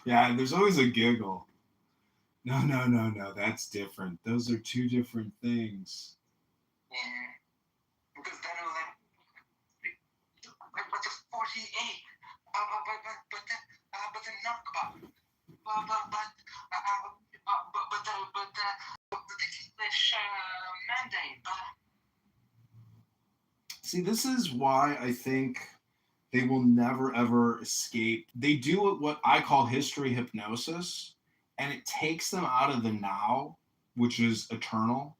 Yeah, there's always a giggle. No, that's different. Those are two different things. Yeah. Because then we're like, but the 48, but the Nakba, but the English mandate, See, this is why I think they will never ever escape. They do what I call history hypnosis, and it takes them out of the now, which is eternal.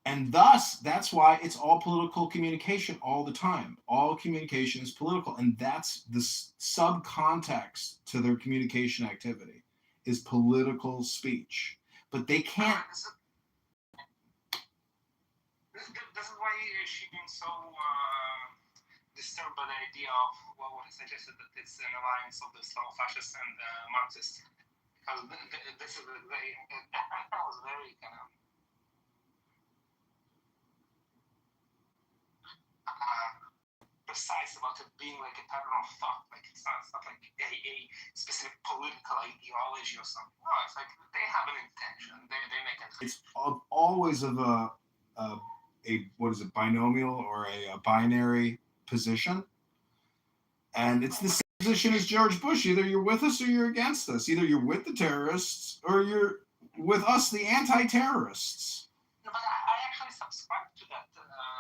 And thus, that's why it's all political communication all the time. All communication is political, and that's the subcontext to their communication activity is political speech. But they can't. This is why she's been so disturbed by the idea of what I suggested, that it's an alliance of the Slav fascists and Marxists. Because this is I was very kind of precise about it being like a pattern of thought. Like it's not like a specific political ideology or something. No, it's like they have an intention. They make it. It's always of a what is it, binomial or a binary position, and it's the same position as George Bush. Either you're with us or you're against us. Either you're with the terrorists or you're with us, the anti-terrorists. No, but I actually subscribe to that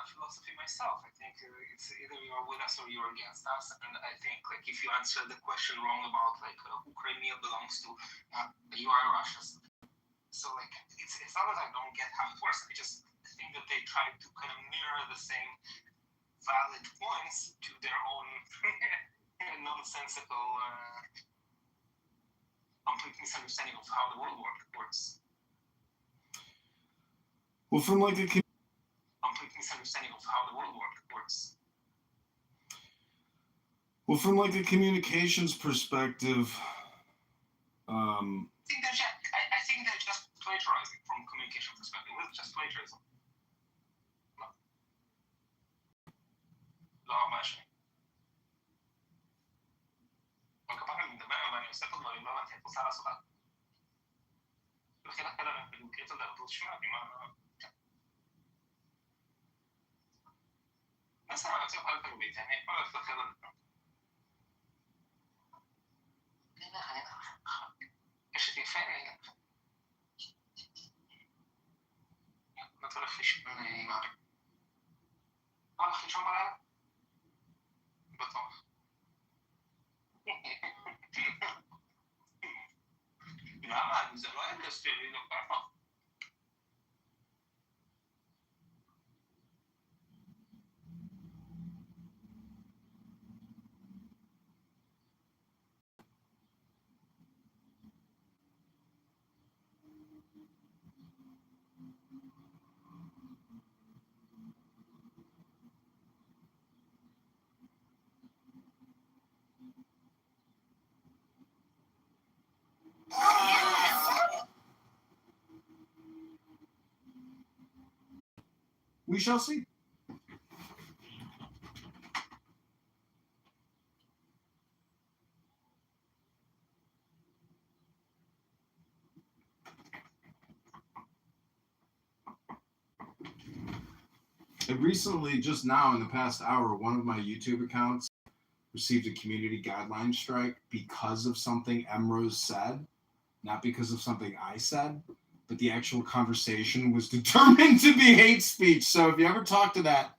philosophy myself. I think it's either you're with us or you're against us. And I think like if you answer the question wrong about like who Crimea belongs to, you are Russia. So like it's not that I don't get how it works. I just think that they try to kind of mirror the same valid points to their own nonsensical, complete misunderstanding of how the world works. Well, from like a complete misunderstanding of how the world works. Well, from like a communications perspective, I think they're just plagiarizing from communication perspective. It's just plagiarism. לא ממש. אבל כפעם אני מדבר ואני עושה פה דברים, לא הבנתי, את רוצה לעשות את זה. לכן הכלל, אני מכיר את זה, אתה תשמע, מה... בסדר, אני רוצה לחלק את הגבית, אני יכול ללכת לחדר את זה. יש את יפה, נתו לך לישון מערי. הולך לישון בלילה? בטוח. למה? זה לא היה סטרי, לא ככה. We shall see. And recently, just now in the past hour, one of my YouTube accounts received a community guideline strike because of something Emrose said, not because of something I said, but the actual conversation was determined to be hate speech. So if you ever talk to that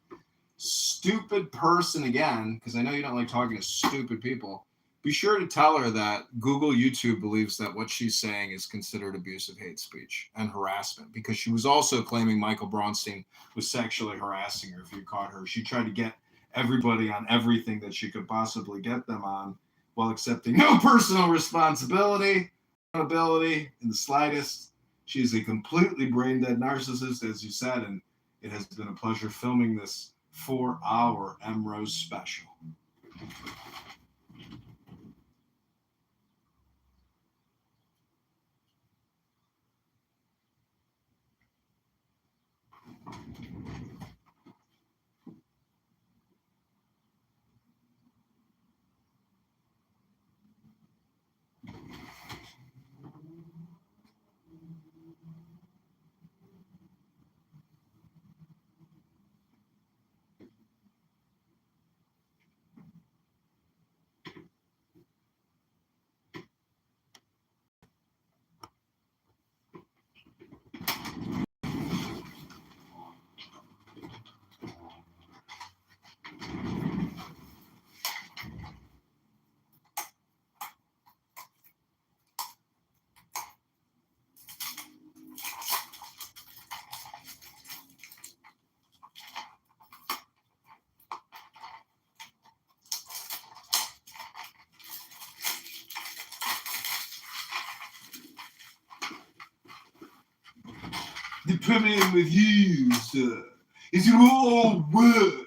stupid person again, because I know you don't like talking to stupid people, be sure to tell her that Google YouTube believes that what she's saying is considered abusive hate speech and harassment, because she was also claiming Michael Braunstein was sexually harassing her. If you caught her, she tried to get everybody on everything that she could possibly get them on while accepting no personal responsibility, accountability in the slightest. She is a completely brain-dead narcissist, as you said, and it has been a pleasure filming this 4-hour Emrose special. problem with you, sir, is you're all words.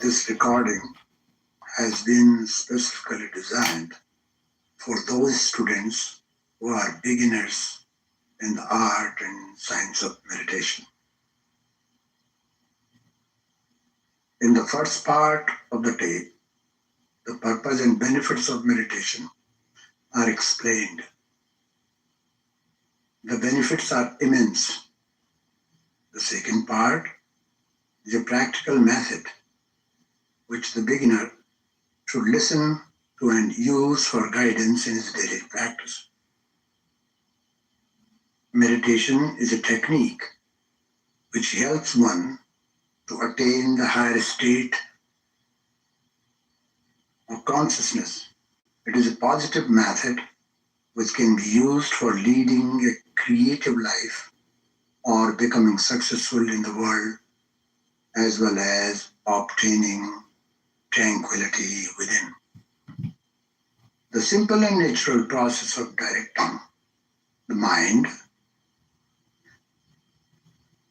This recording has been specifically designed for those students who are beginners in the art and science of meditation. In the first part of the tape, the purpose and benefits of meditation are explained. The benefits are immense. The second part is a practical method which the beginner should listen to and use for guidance in his daily practice. Meditation is a technique which helps one to attain the higher state of consciousness. It is a positive method which can be used for leading a creative life or becoming successful in the world, as well as obtaining tranquility within. The simple and natural process of directing the mind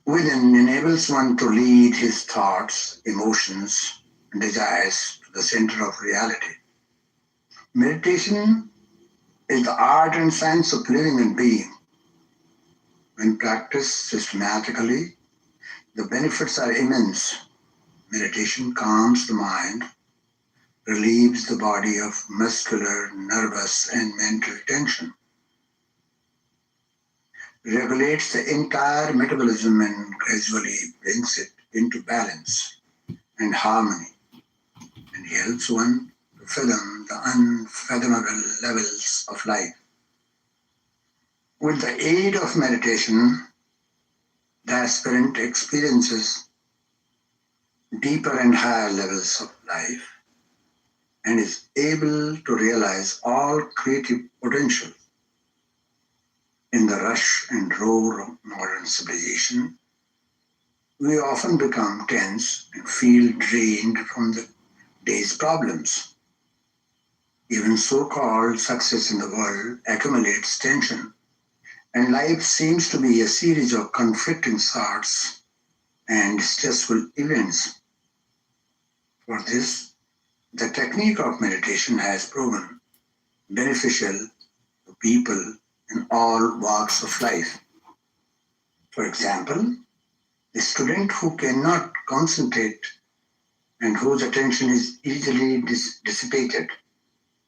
within enables one to lead his thoughts, emotions, and desires to the center of reality. Meditation is the art and science of living and being. When practiced systematically, the benefits are immense. Meditation calms the mind, relieves the body of muscular, nervous, and mental tension, regulates the entire metabolism and gradually brings it into balance and harmony, and helps one to fathom the unfathomable levels of life. With the aid of meditation, the aspirant experiences deeper and higher levels of life and is able to realize all creative potential. In the rush and roar of modern civilization, we often become tense and feel drained from the day's problems. Even so-called success in the world accumulates tension, and life seems to be a series of conflicting thoughts and stressful events. For this, the technique of meditation has proven beneficial to people in all walks of life. For example, a student who cannot concentrate and whose attention is easily dissipated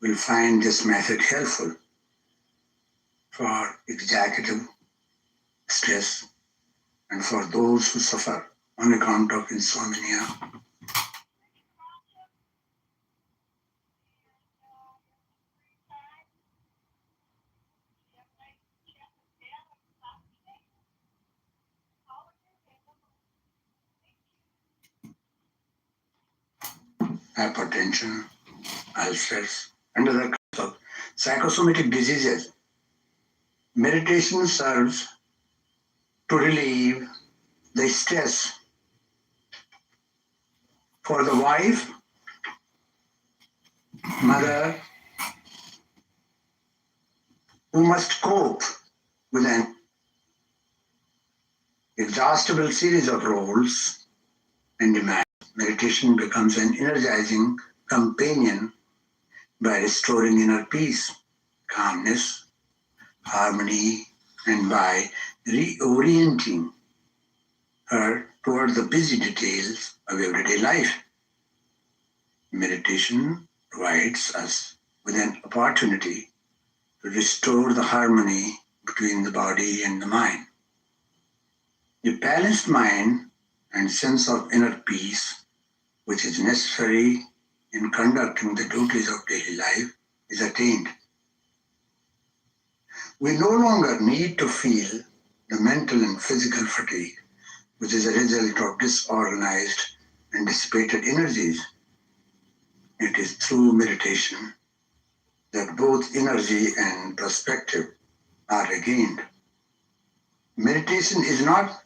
will find this method helpful. For executive stress and for those who suffer on account of insomnia, hypertension, ulcers, and other kinds of psychosomatic diseases. Meditation serves to relieve the stress. For the wife, mother, who must cope with an exhaustible series of roles and demands, meditation becomes an energizing companion by restoring inner peace, calmness, harmony, and by reorienting her toward the busy details of everyday life. Meditation provides us with an opportunity to restore the harmony between the body and the mind. A balanced mind and sense of inner peace, which is necessary in conducting the duties of daily life, is attained. We no longer need to feel the mental and physical fatigue, which is a result of disorganized and dissipated energies. It is through meditation that both energy and perspective are regained. Meditation is not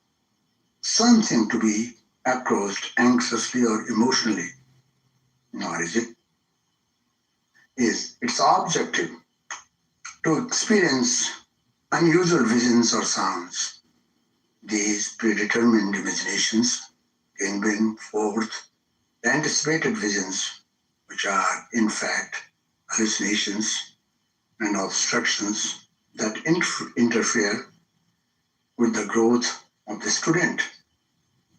something to be approached anxiously or emotionally, nor is its objective to experience unusual visions or sounds. These predetermined imaginations can bring forth The anticipated visions, which are in fact hallucinations and obstructions that interfere with the growth of the student.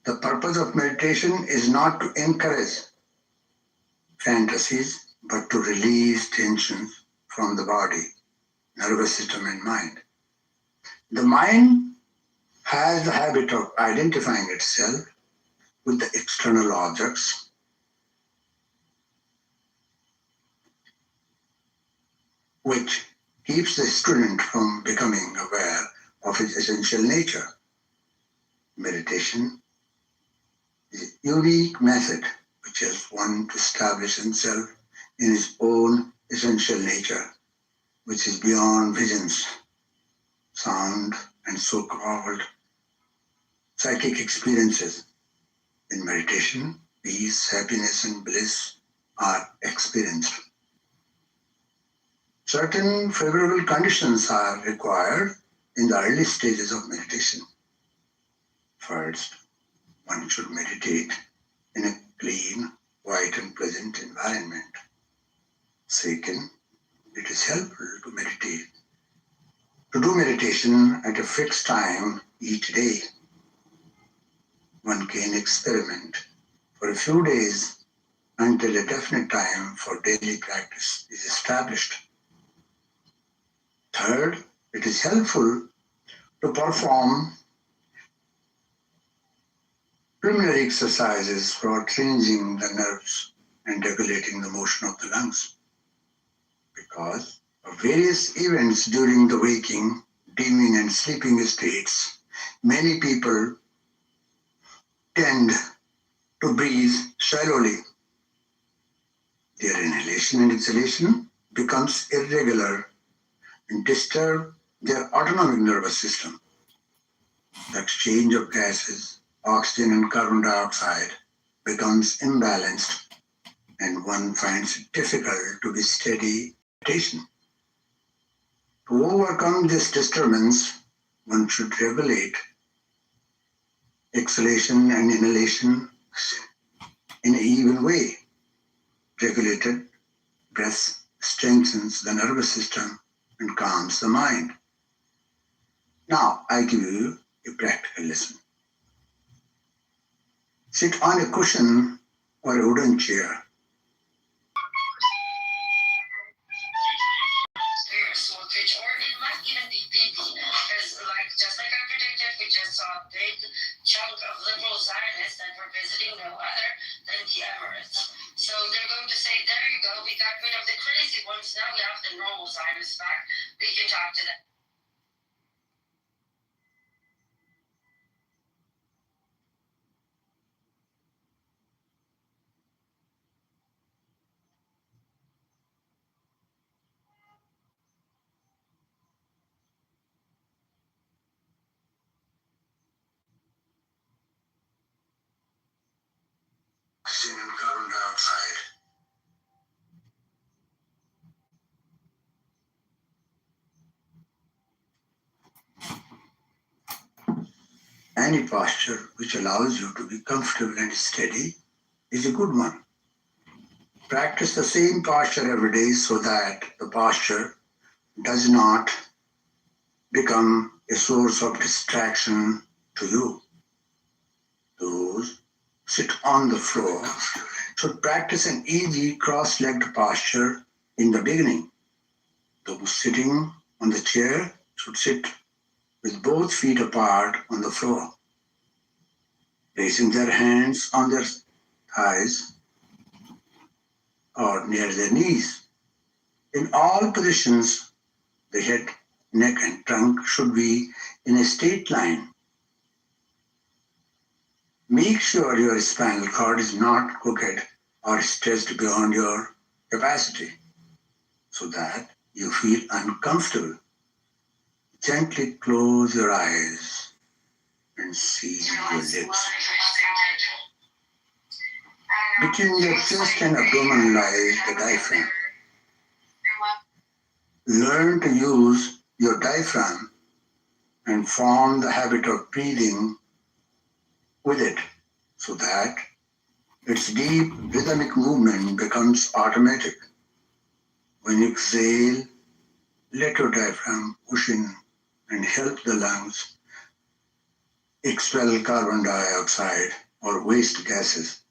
The purpose of meditation is not to encourage fantasies, but to release tensions from the body, nervous system, and mind. The mind has the habit of identifying itself with the external objects, which keeps the student from becoming aware of his essential nature. Meditation is a unique method which helps one to establish himself in his own essential nature, which is beyond visions, sound, and so-called psychic experiences. In meditation, peace, happiness, and bliss are experienced. Certain favorable conditions are required in the early stages of meditation. First, one should meditate in a clean, white, and pleasant environment. Second, it is helpful to do meditation at a fixed time each day. One can experiment for a few days until a definite time for daily practice is established. Third, it is helpful to perform preliminary exercises for cleansing the nerves and regulating the motion of the lungs. Because of various events during the waking, dreaming, and sleeping states, many people tend to breathe shallowly. Their inhalation and exhalation becomes irregular and disturb their autonomic nervous system. The exchange of gases, oxygen and carbon dioxide, becomes imbalanced, and one finds it difficult to be steady in meditation. To overcome this disturbance, one should regulate exhalation and inhalation in an even way. Regulated breath strengthens the nervous system and calms the mind. Now, I give you a practical lesson. Sit on a cushion or a wooden chair. Or it might even be people, because just like I predicted, we just saw a big chunk of liberal Zionists that were visiting no other than the Emirates. So they're going to say, there you go, we got rid of the crazy ones, now we have the normal Zionists back, we can talk to them. Oxygen and carbon dioxide. Any posture which allows you to be comfortable and steady is a good one. Practice the same posture every day so that the posture does not become a source of distraction to you. Those sit on the floor should practice an easy cross-legged posture in the beginning. Those sitting on the chair should sit with both feet apart on the floor, placing their hands on their thighs or near their knees. In all positions, the head, neck, and trunk should be in a straight line. Make sure your spinal cord is not crooked or stretched beyond your capacity so that you feel uncomfortable. Gently close your eyes and see your lips. Between your chest and abdomen lies the diaphragm. Learn to use your diaphragm and form the habit of breathing with it so that Its deep rhythmic movement becomes automatic. When you exhale, let your diaphragm push in and help the lungs expel carbon dioxide or waste gases.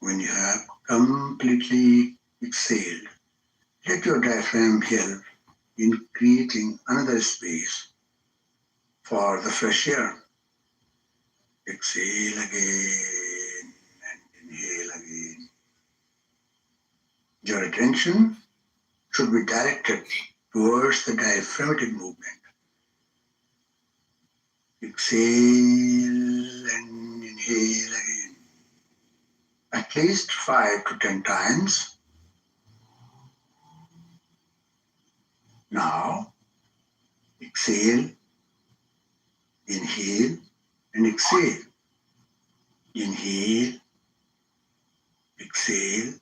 When you have completely exhaled, let your diaphragm help in creating another space for the fresh air. Exhale again and inhale again. Your attention should be directed towards the diaphragmatic movement. Exhale and inhale again. At least 5 to 10 times. Now, exhale, inhale, and exhale. Inhale, exhale,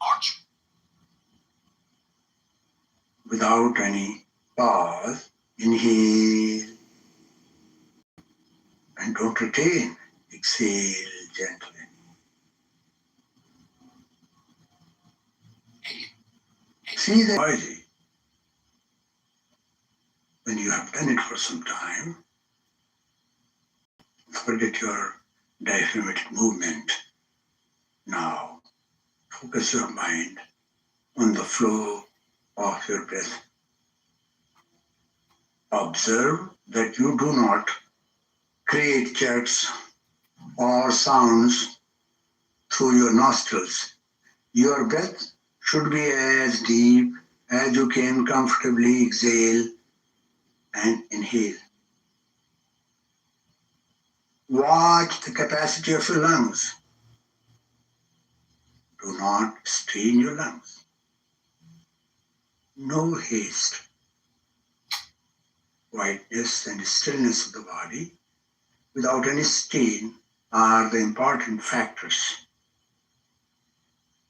without any pause. Inhale, and don't retain. Exhale gently. See the noisy. When you have done it for some time, forget your diaphragmatic movement. Now, focus your mind on the flow of your breath. Observe that you do not create jerks or sounds through your nostrils. Your breath should be as deep as you can comfortably exhale and inhale. Watch the capacity of your lungs. Do not strain your lungs. No haste. Quietness and stillness of the body without any strain are the important factors.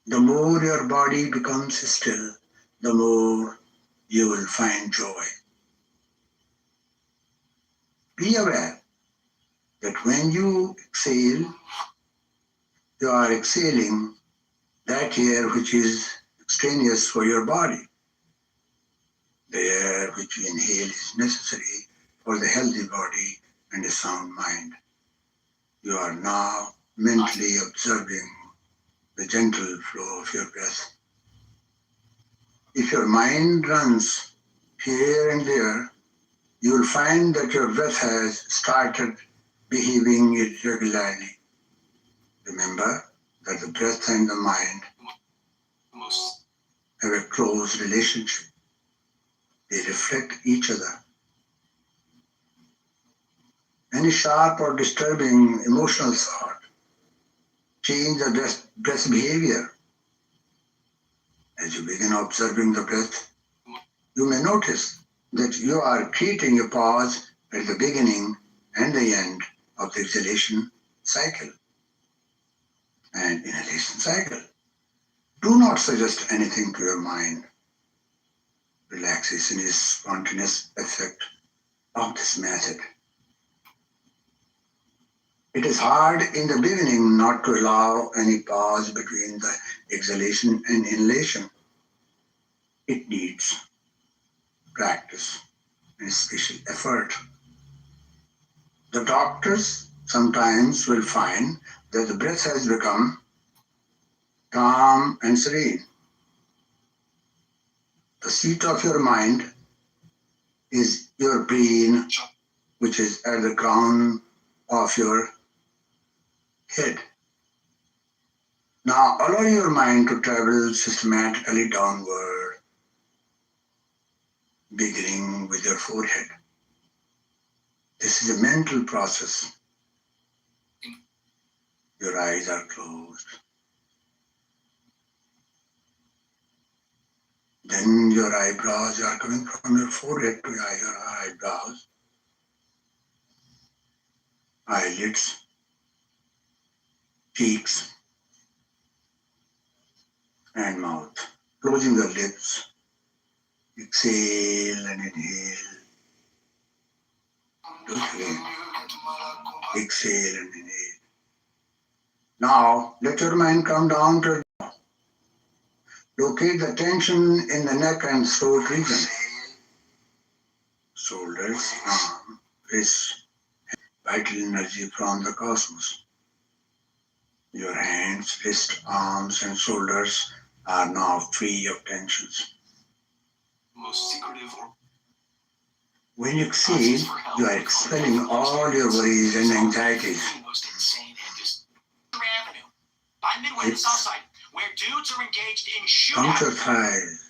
The more your body becomes still, the more you will find joy. Be aware that when you exhale, you are exhaling that air which is extraneous for your body. The air which you inhale is necessary for the healthy body and a sound mind. You are now mentally observing the gentle flow of your breath. If your mind runs here and there, you will find that your breath has started behaving irregularly. Remember that the breath and the mind have a close relationship. They reflect each other. Any sharp or disturbing emotional thought change the breath behavior. As you begin observing the breath, you may notice that you are creating a pause at the beginning and the end of the exhalation cycle and inhalation cycle. Do not suggest anything to your mind. Relaxation is spontaneous effect of this method. It is hard in the beginning not to allow any pause between the exhalation and inhalation. It needs practice and special effort. The doctors sometimes will find that the breath has become calm and serene. The seat of your mind is your brain, which is at the crown of your head. Now allow your mind to travel systematically downward, beginning with your forehead. This is a mental process. Your eyes are closed. Then your eyebrows are coming from your forehead to your eyebrows, eyelids, cheeks, and mouth. Closing the lips, exhale and inhale. Do it again. Exhale and inhale. Now, let your mind come down to locate the tension in the neck and throat region. Shoulders, arm, wrist, vital energy from the cosmos. Your hands, wrists, arms, and shoulders are now free of tensions. Most secretive or When you exhale, you are expelling all your worries and anxieties. most insane and just Avenue by Midway, the South Side, where dudes are engaged in Count your shootouts. thighs,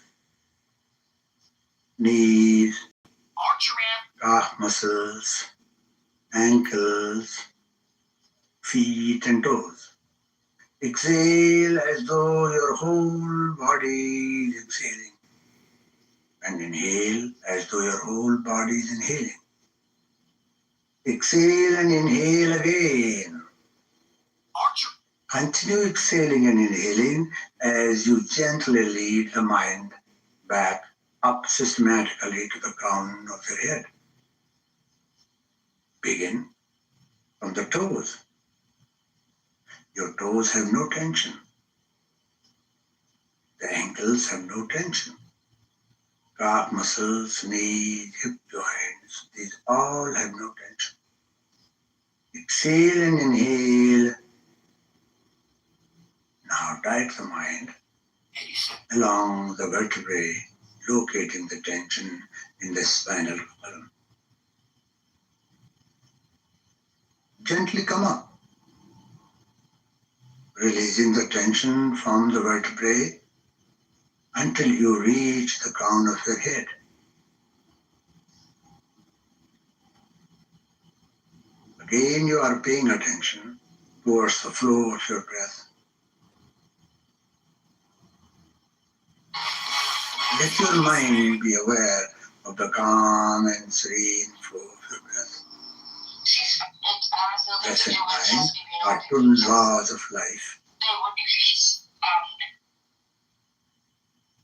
knees, Archer Ave. calf muscles, ankles, feet, and toes. Exhale as though your whole body is exhaling. And inhale as though your whole body is inhaling. Exhale and inhale again. Archer. Continue exhaling and inhaling as you gently lead the mind back up systematically to the crown of your head. Begin from the toes. Your toes have no tension. The ankles have no tension. Calf muscles, knees, hip joints, these all have no tension. Exhale and inhale. Now direct the mind along the vertebrae, locating the tension in the spinal column. Gently come up, releasing the tension from the vertebrae until you reach the crown of your head. Again, you are paying attention towards the flow of your breath. Let your mind be aware of the calm and serene flow of your breath. Breath and mind are twin laws of life.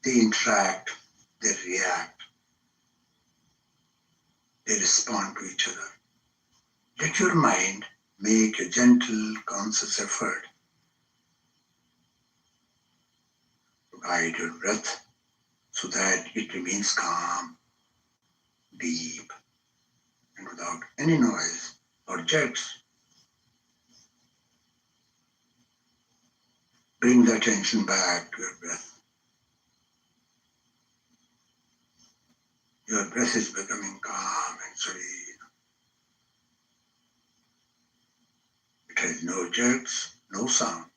They interact, they react, they respond to each other. Let your mind make a gentle, conscious effort to guide your breath so that it remains calm, deep, and without any noise or jerks. Bring the attention back to your breath. Your breath is becoming calm and serene. It has no jerks, no sound.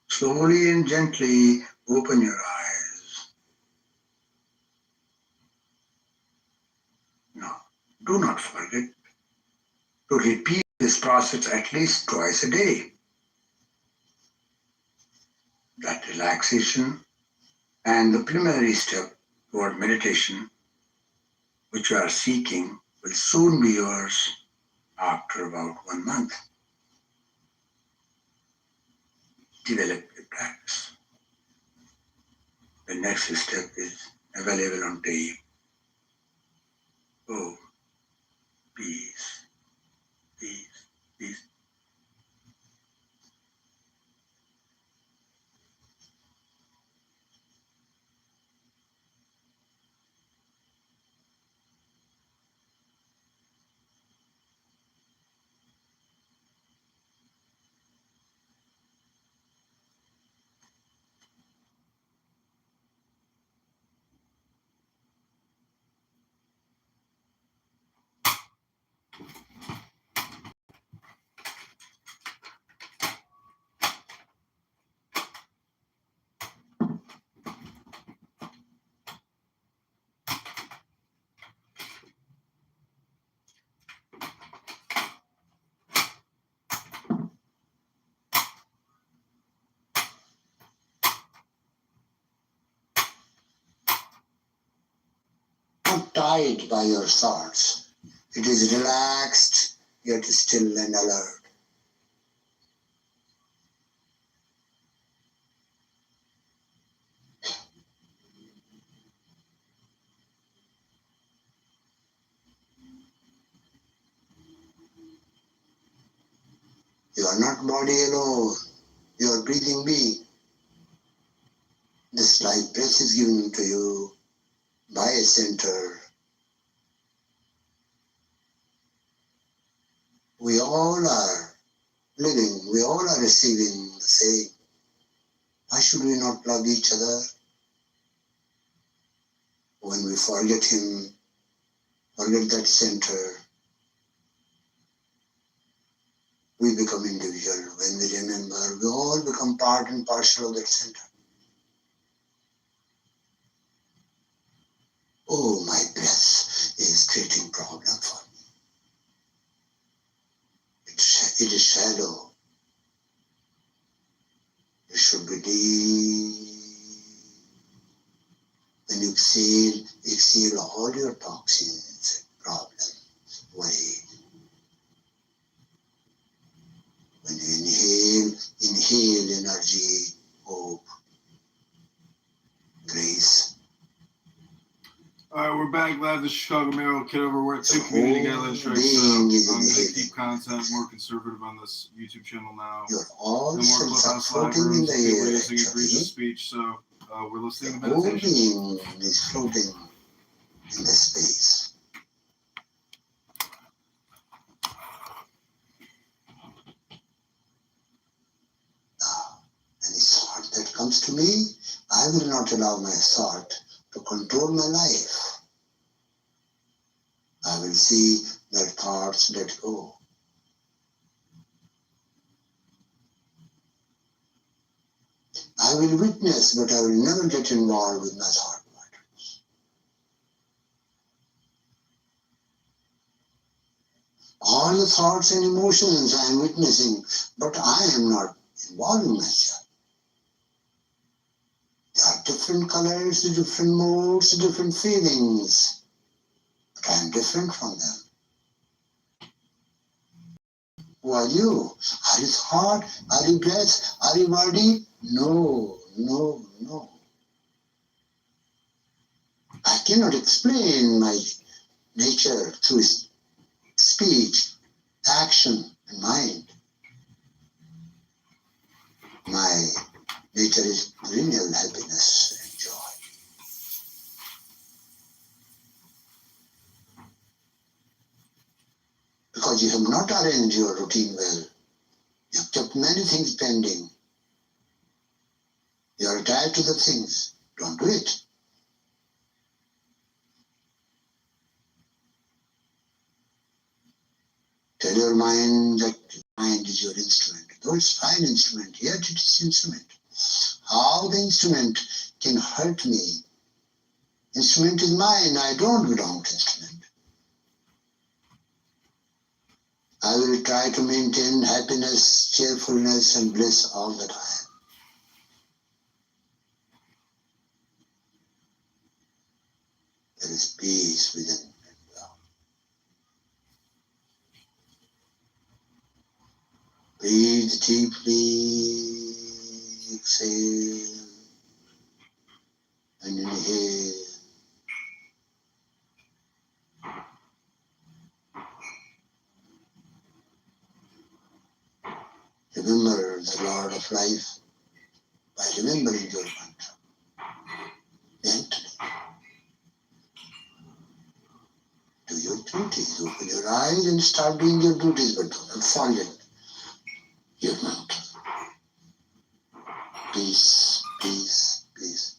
Slowly and gently open your eyes. Now, do not forget to repeat this process at least twice a day. That relaxation and the preliminary step toward meditation, which you are seeking, will soon be yours after about 1 month. Develop a practice. The next step is available on tape. Oh, peace, peace, peace. Not tied by your thoughts. It is relaxed, yet still and alert. You are not body alone. You are breathing being. This life breath is given to you by a center. We all are living, we all are receiving the same. Why should we not love each other? When we forget Him, forget that center, we become individual. When we remember, we all become part and parcel of that center. Oh, my breath is creating problem for me. It is shallow. It should be deep. When you exhale all your toxins, problems, worry. When you inhale energy, hope, grace. All right, we're back live. The Chicago Mayor Kitover. We're at 2 The community whole guidelines strikes. So being is I'm going to inhaling. keep content more conservative on this YouTube channel now. Your all No more cells are clubhouse live floating in rooms. the People air, using egregious actually. speech. So we're listening The to whole meditation. being is floating in the space. Now, any thought that comes to me, I will not allow my thought to control my life. I will see that thoughts let go. I will witness, but I will never get involved with my thought patterns. All the thoughts and emotions I am witnessing, but I am not involving myself. There are different colors, different moods, different feelings, but I am different from them. Who are you? Are you thought? Are you breath? Are you body? No, no, no. I cannot explain my nature through speech, action, and mind. My nature is perennial happiness and joy. Because you have not arranged your routine well. You have kept many things pending. You are attached to the things. Don't do it. Tell your mind that mind is your instrument. Though it's fine instrument, yet it is instrument. How the instrument can hurt me? Instrument is mine. I don't belong to instrument. I will try to maintain happiness, cheerfulness, and bliss all the time. There is peace within and without. Breathe deeply, exhale, and inhale. Remember the Lord of Life by remembering your mantra. Mentally. Do your duties. Open your eyes and start doing your duties, but do not forget your mantra. Peace, peace, peace.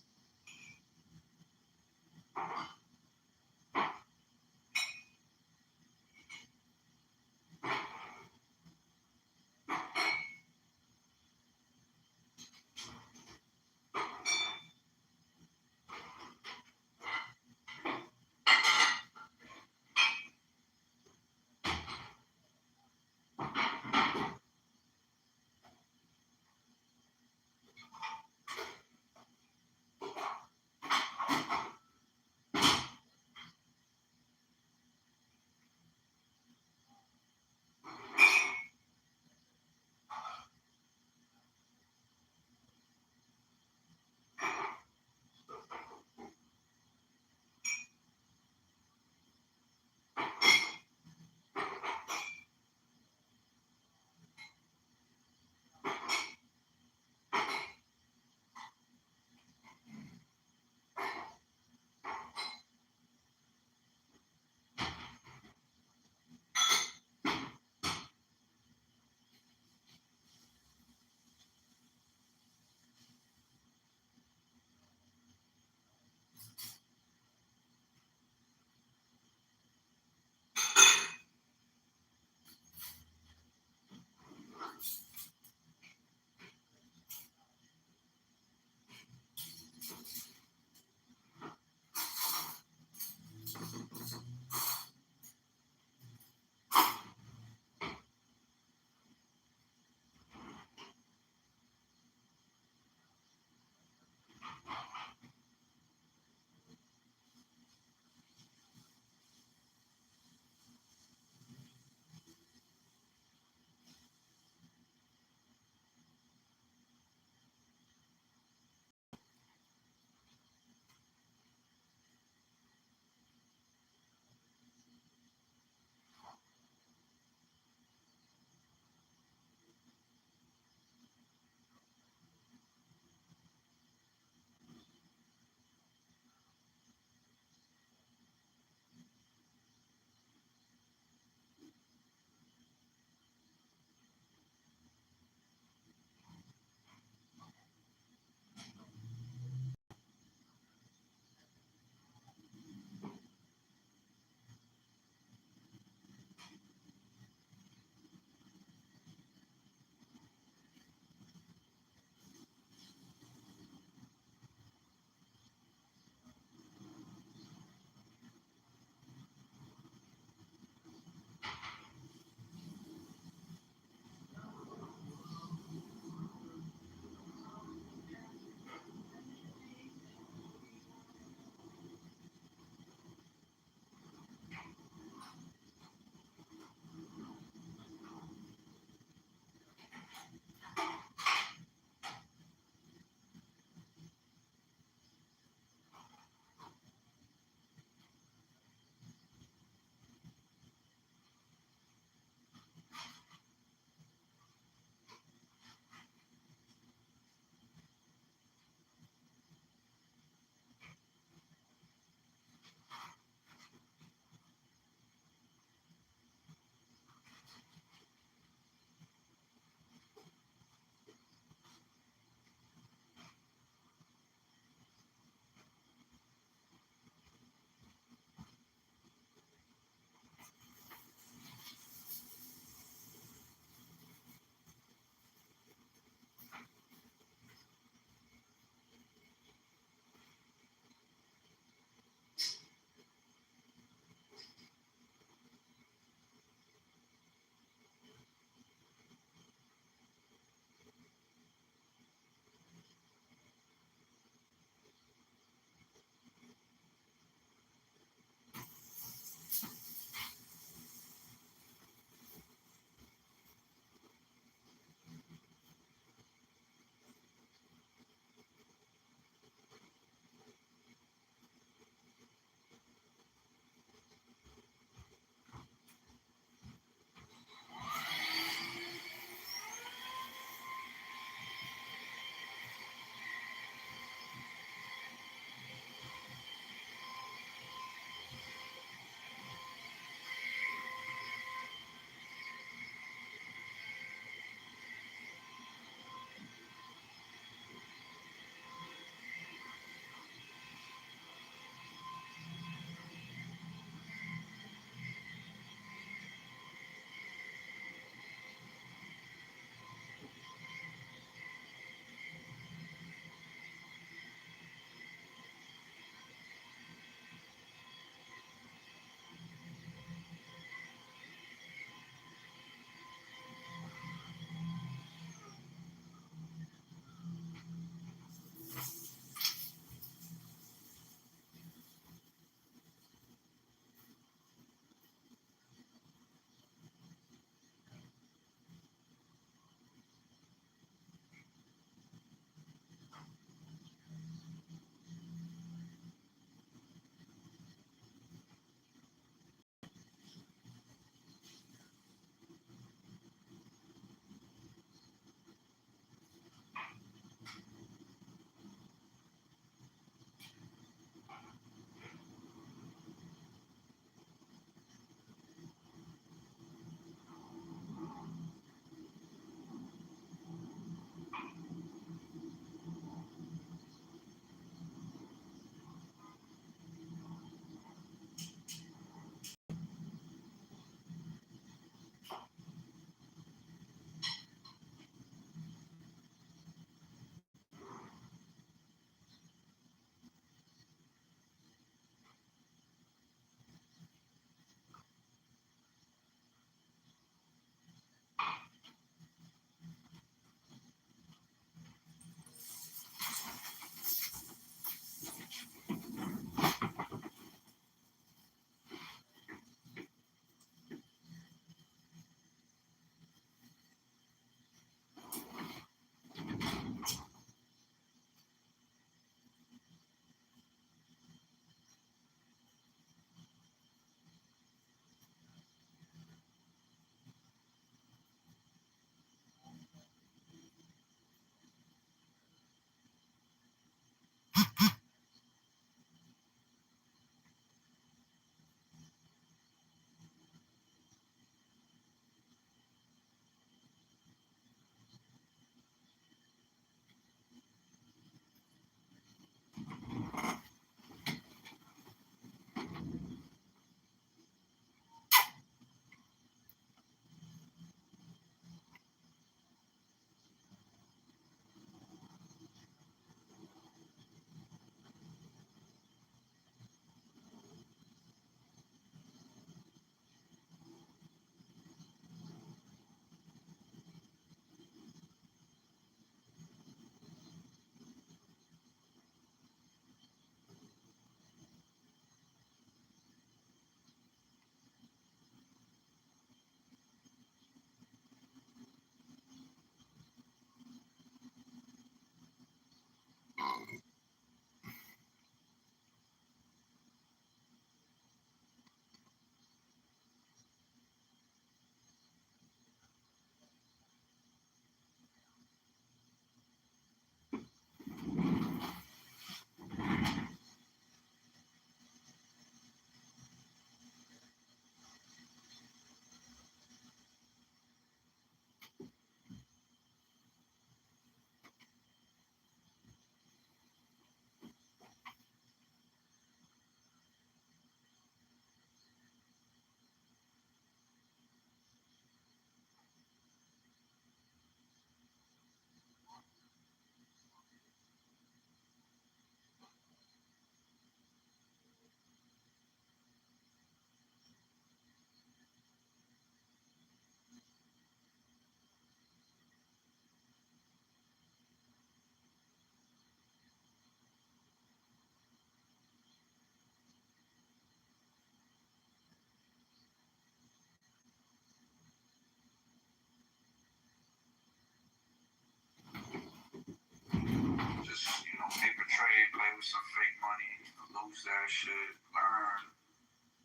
with some fake money, lose that shit, learn,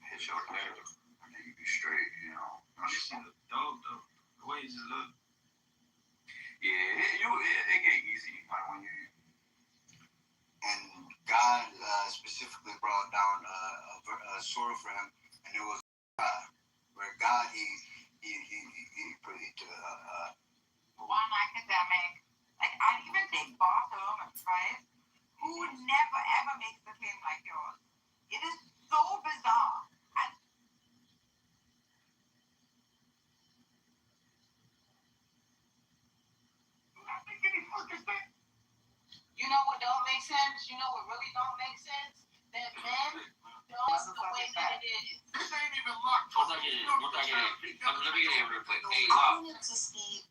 hit your pay, and then you be straight, you know. The ways it look. Yeah, it get easy when you. And God specifically brought down a sword for him, and it was where God he one academic, like I even take Bartholomew, right? Who never ever makes a claim like yours. It is so bizarre. And you know what don't make sense? You know what really don't make sense? That men don't the way that it is. This ain't even luck. Let me get it real quick. Hey, I wanted to see.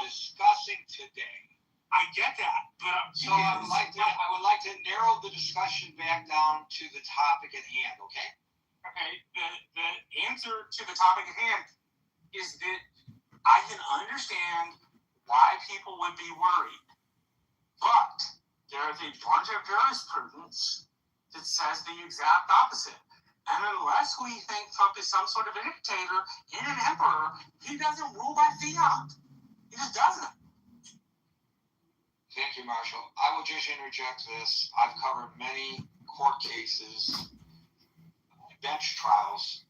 Discussing today. I get that, but so I would like to narrow the discussion back down to the topic at hand. Okay. Okay. The answer to the topic at hand is that I can understand why people would be worried, but there is a bunch of jurisprudence that says the exact opposite. And unless we think Trump is some sort of a dictator and an emperor, he doesn't rule by fiat. He just doesn't. Thank you, Marshall. I will just interject this. I've covered many court cases, bench trials,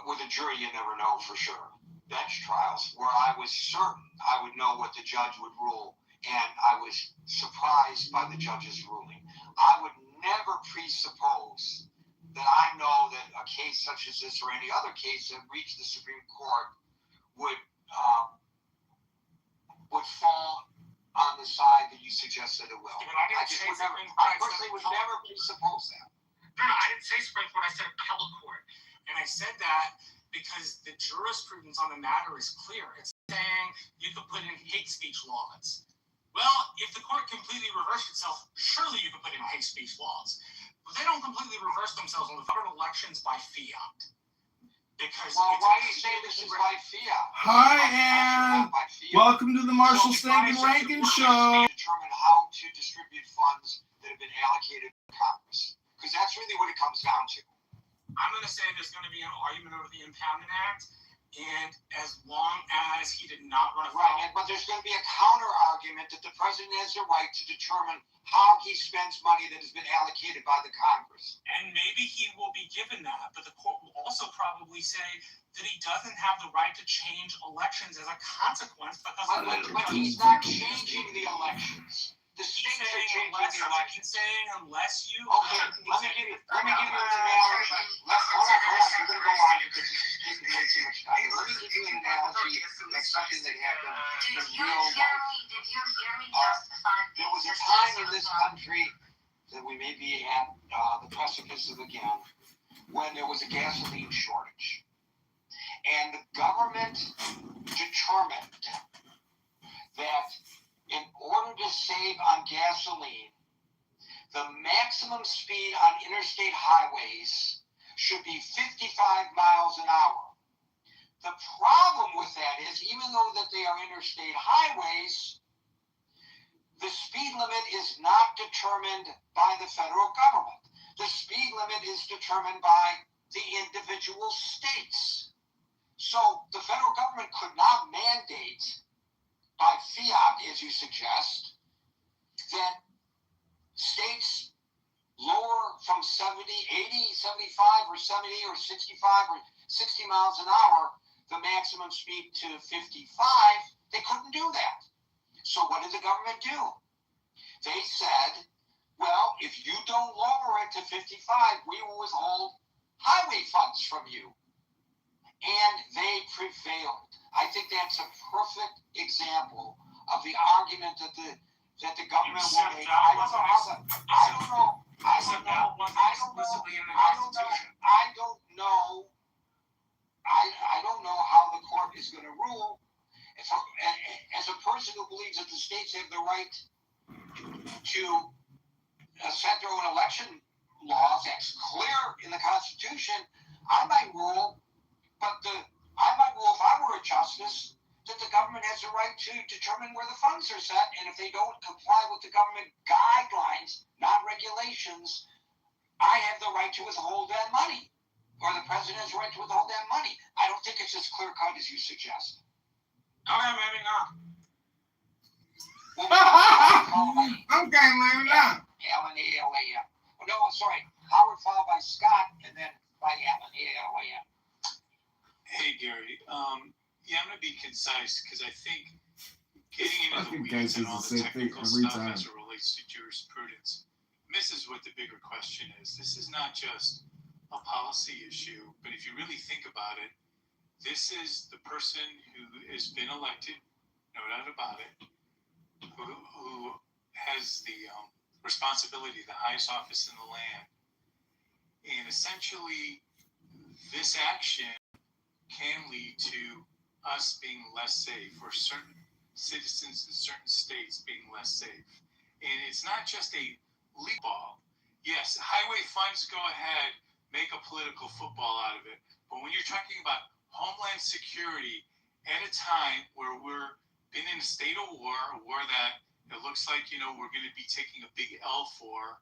with a jury you never know for sure. Bench trials where I was certain I would know what the judge would rule, and I was surprised by the judge's ruling. I would never presuppose that I know that a case such as this or any other case that reached the Supreme Court would fall on the side that you suggested it will. I personally would never presuppose that. No, I didn't say Supreme Court. I said appellate court. And I said that because the jurisprudence on the matter is clear. It's saying you could put in hate speech laws. Well, if the court completely reversed itself, surely you could put in hate speech laws. But they don't completely reverse themselves on the federal elections by fiat. Because why do you say this is by fiat? Hi, Ann. Welcome to the Marshall Stankin Rankin Show. Determine how to distribute funds that have been allocated to Congress. Because that's really what it comes down to. I'm going to say there's going to be an argument over the Impoundment Act, and as long as he did not run afoul. Right, but there's going to be a counter argument that the president has the right to determine how he spends money that has been allocated by the Congress. And maybe he will be given that, but the court will also probably say that he doesn't have the right to change elections as a consequence because but he's not changing the elections. The states are changing the elections. Saying unless you. Okay, let me give you an analogy. Hold on. You're going to go on. taking way too much time. Let me give you an analogy. That's something that happened in Did you real hear life. me justify There was a time in this country that we may be at the precipice of again, when there was a gasoline shortage. And the government determined that in order to save on gasoline, the maximum speed on interstate highways should be 55 miles an hour. The problem with that is, even though that they are interstate highways, the speed limit is not determined by the federal government. The speed limit is determined by the individual states. So the federal government could not mandate by fiat, as you suggest, that states lower from 70, 80, 75, or 70, or 65, or 60 miles an hour, the maximum speed to 55. They couldn't do that. So what did the government do? They said, well, if you don't lower it to 55, we will withhold highway funds from you. And they prevailed. I think that's a perfect example of the argument that the government will make. I don't know how the court is going to rule. As a person who believes that the states have the right to set their own election laws, that's clear in the Constitution, I might rule, if I were a justice, that the government has the right to determine where the funds are set, and if they don't comply with the government guidelines, not regulations, I have the right to withhold that money, or the president has the right to withhold that money. I don't think it's as clear cut as you suggest. Okay, maybe not. Okay, maybe not. Alan, A-L-A-M. Oh, no, sorry. Howard followed by Scott, and then by Alan, A-L-A-M. Hey, Gary. Yeah, I'm going to be concise because I think getting into the Fucking weeds guys and do all the the same thing technical every stuff time. as it relates to jurisprudence misses what the bigger question is. This is not just a policy issue, but if you really think about it, this is the person who has been elected, no doubt about it, who has the responsibility, the highest office in the land. And essentially, this action can lead to us being less safe, or certain citizens in certain states being less safe. And it's not just a leap ball. Yes, highway funds, go ahead, make a political football out of it. But when you're talking about homeland security at a time where we're been in a state of war, a war that it looks like, we're going to be taking a big L for,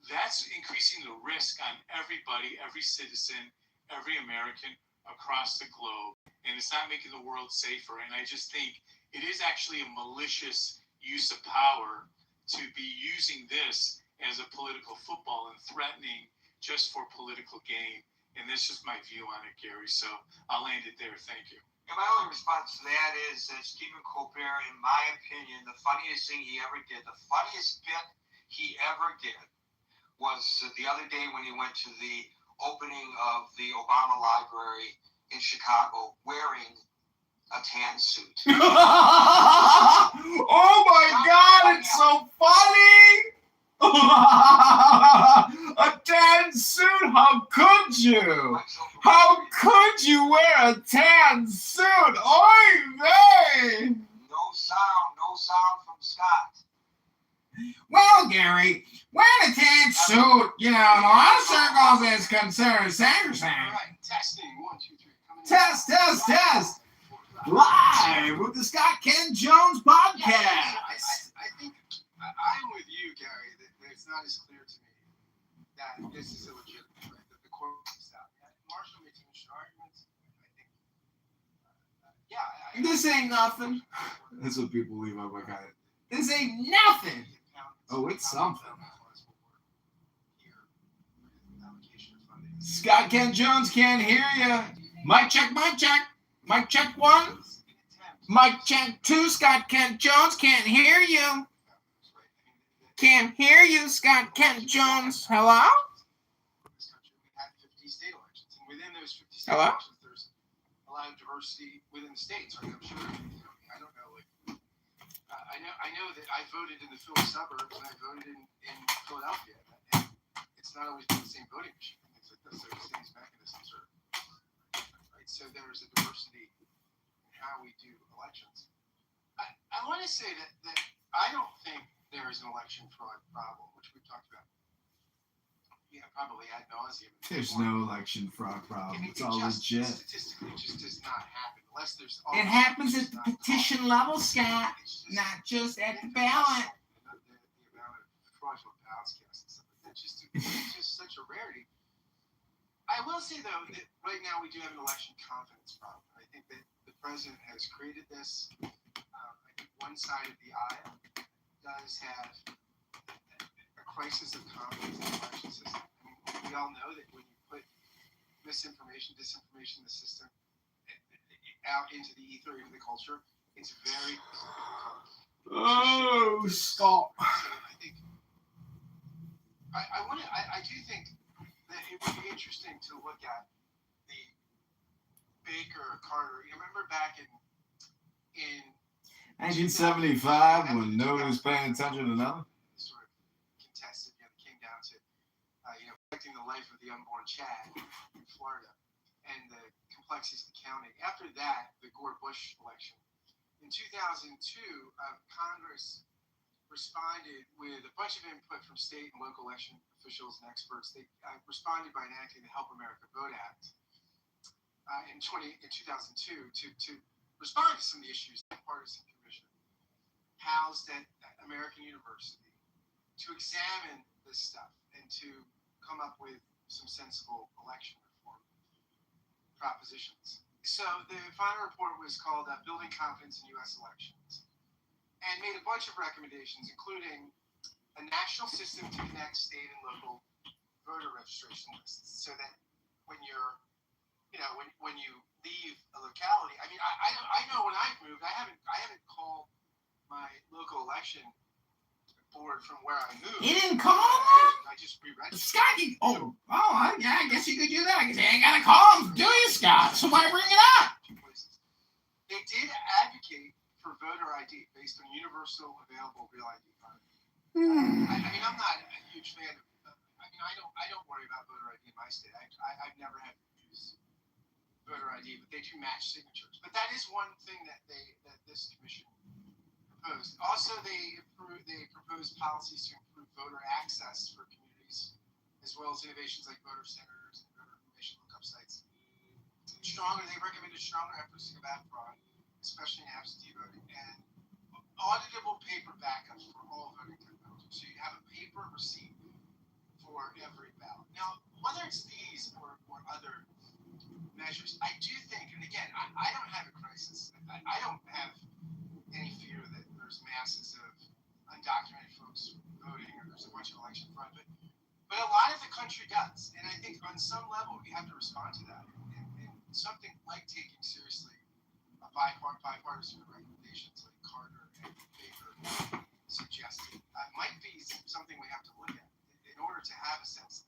that's increasing the risk on everybody, every citizen, every American across the globe. And it's not making the world safer. And I just think it is actually a malicious use of power to be using this as a political football and threatening just for political gain. And that's just my view on it, Gary. So I'll land it there. Thank you. And my only response to that is that Stephen Colbert, in my opinion, the funniest thing he ever did, the funniest bit he ever did, was the other day when he went to the opening of the Obama Library in Chicago wearing a tan suit. Oh my God, it's so funny! A tan suit? How could you? How could you wear a tan suit? Oy vey! No sound from Scott. Well, Gary, wearing a tan suit, in a lot of circles is considered sacrosanct. All right, testing. 1, 2, 3. Test. Live with the Scott Ken Jones podcast. I think I'm with you, Gary, that it's not as clear to me that this is illegitimate, right? That the court can stop. Marshall made some interesting arguments. I think, This ain't nothing. That's what people leave up like I. This ain't nothing. Oh, it's something. Scott Ken Jones can't hear you. Mic check. Mic check 1. Mic check 2. Scott Ken Jones can't hear you. Can't hear you, Scott Ken Jones. Hello? This country, we had 50 state elections, and within those 50 Hello? There's a lot of diversity within the states, right? I'm sure. I don't know. I know that I voted in the Philly suburbs and I voted in Philadelphia. And it's not always been the same voting machine. Things like this. There's these mechanisms are different, right? So there's a diversity in how we do elections. I want to say that I don't think there is an election fraud problem, which we've talked about. Yeah, probably ad nauseum. There's no election fraud problem. It's all legit. Statistically, it just does not happen unless there's. It happens at the petition level, Scott, not just at the ballot. The amount of fraudulent ballots cast and stuff like that, it's just such a rarity. I will say though that right now we do have an election confidence problem. I think that the president has created this. I think one side of the aisle does have a crisis of confidence in the election system. I mean, we all know that when you put misinformation, disinformation in the system out into the ether, into the culture, it's very difficult. Oh, stop. So I think I do think that it would be interesting to look at the Baker Carter. You remember back in 1975, when no one was paying attention to nothing. Sort of contested, it came down to protecting the life of the unborn Chad in Florida and the complexities of the county. After that, the Gore-Bush election. In 2002, Congress responded with a bunch of input from state and local election officials and experts. They responded by enacting the Help America Vote Act in 2002 to respond to some of the issues. The Partisan Commission housed at American University to examine this stuff and to come up with some sensible election reform propositions. So the final report was called Building Confidence in U.S. Elections and made a bunch of recommendations, including a national system to connect state and local voter registration lists so that when you're, when you leave a locality, I mean, I know when I've moved, I haven't called my local election board from where I moved. You didn't call them? I just re-registered. Scott, I guess you could do that. I guess you ain't got to call them, do you, Scott? So why bring it up? They did advocate for voter ID based on universal available real ID card. I mean, I'm not a huge fan of. I don't worry about voter ID in my state. I've never had to use voter ID, but they do match signatures. But that is one thing that this commission proposed. Also, they proposed policies to improve voter access for communities, as well as innovations like voter centers and voter information lookup sites. They recommended stronger efforts to combat fraud, especially in absentee voting, and auditable paper backups for all voting technology. So you have a paper receipt for every ballot. Now, whether it's these or other measures, I do think, and again, I don't have a crisis. I don't have any fear that there's masses of undocumented folks voting or there's a bunch of election fraud, but a lot of the country does, and I think on some level we have to respond to that. And something like taking seriously a bipartisan recommendations like Carter and Baker suggested might be something we have to look at in order to have a sense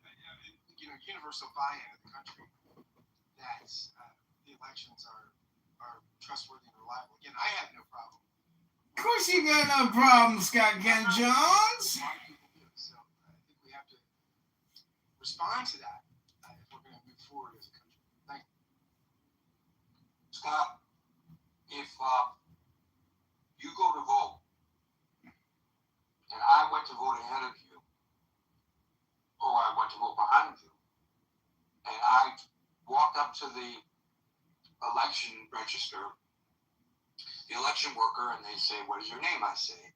that universal buy-in of the country that the elections are trustworthy and reliable. Again, I have no problem. Of course you got no problem, Scott Ken Jones. A lot of people do. So I think we have to respond to that if we're going to move forward as a country. Thank you. Scott, if you go to vote and I went to vote ahead of you, or I went to vote behind you, and I walked up to the election register, the election worker, and they say, "What is your name?" I say,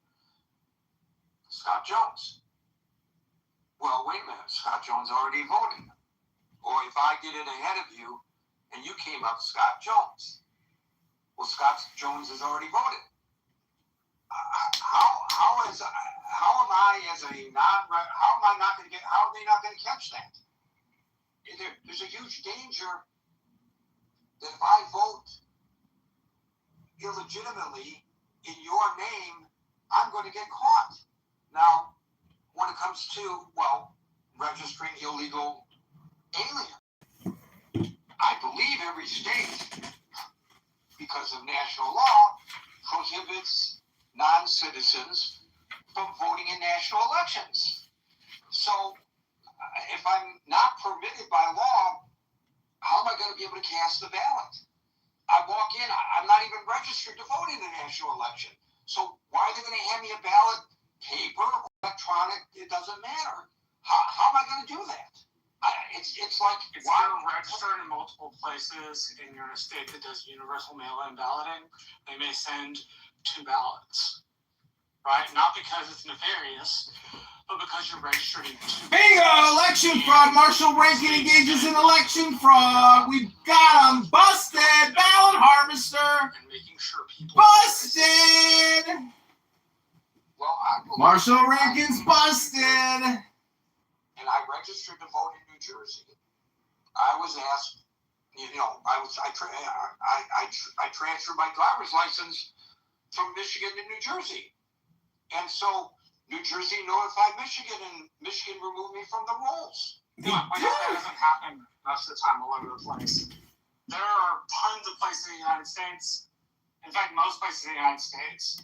"Scott Jones." Well, wait a minute, Scott Jones already voted. Or if I get in ahead of you and you came up, Scott Jones. Well, Scott Jones has already voted. How am I as a how am I not going to get, how are they not going to catch that? There's a huge danger that if I vote illegitimately in your name, I'm going to get caught. Now, when it comes to, registering illegal aliens, I believe every state, because of national law, prohibits non-citizens from voting in national elections. So if I'm not permitted by law, how am I going to be able to cast the ballot? I walk in, I'm not even registered to vote in a national election. So why are they going to hand me a ballot, paper, electronic? It doesn't matter. How am I going to do that? It's like, If why? you're registered in multiple places and you're in a state that does universal mail-in balloting, they may send 2 ballots, right? Not because it's nefarious, but because you're registered in 2. Bingo! Election fraud. Marshall Rankin engages in election fraud. We got him busted. Ballot harvester. And making sure people Busted. Well, Marshall Rankin's busted. and I registered to vote in New Jersey. I was asked, I transferred my driver's license from Michigan to New Jersey, and so New Jersey notified Michigan, and Michigan removed me from the rolls. That doesn't happen most of the time all over the place. There are tons of places in the United States, in fact, most places in the United States,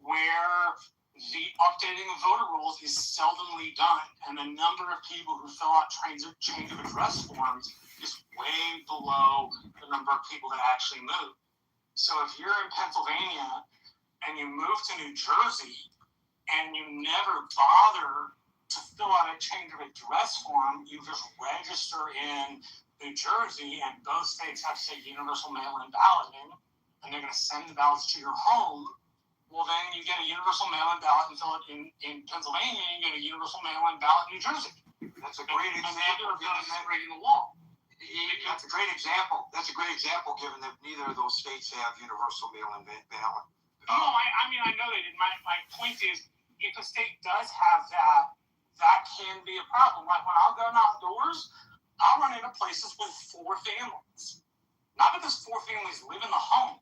where the updating of voter rolls is seldomly done, and the number of people who fill out change of address forms is way below the number of people that actually move. So if you're in Pennsylvania and you move to New Jersey and you never bother to fill out a change of address form, you just register in New Jersey, and both states have, say, universal mail-in balloting, and they're going to send the ballots to your home. Well, then you get a universal mail-in ballot and fill it in Pennsylvania, and you get a universal mail-in ballot in New Jersey. That's a great example. Neither of those is breaking the law. That's a great example. That's a great example, given that neither of those states have universal mail-in ballot. No, I know they did. My point is, if a state does have that, that can be a problem. Like when I'll go outdoors, I'll run into places with 4 families. Not because 4 families live in the home,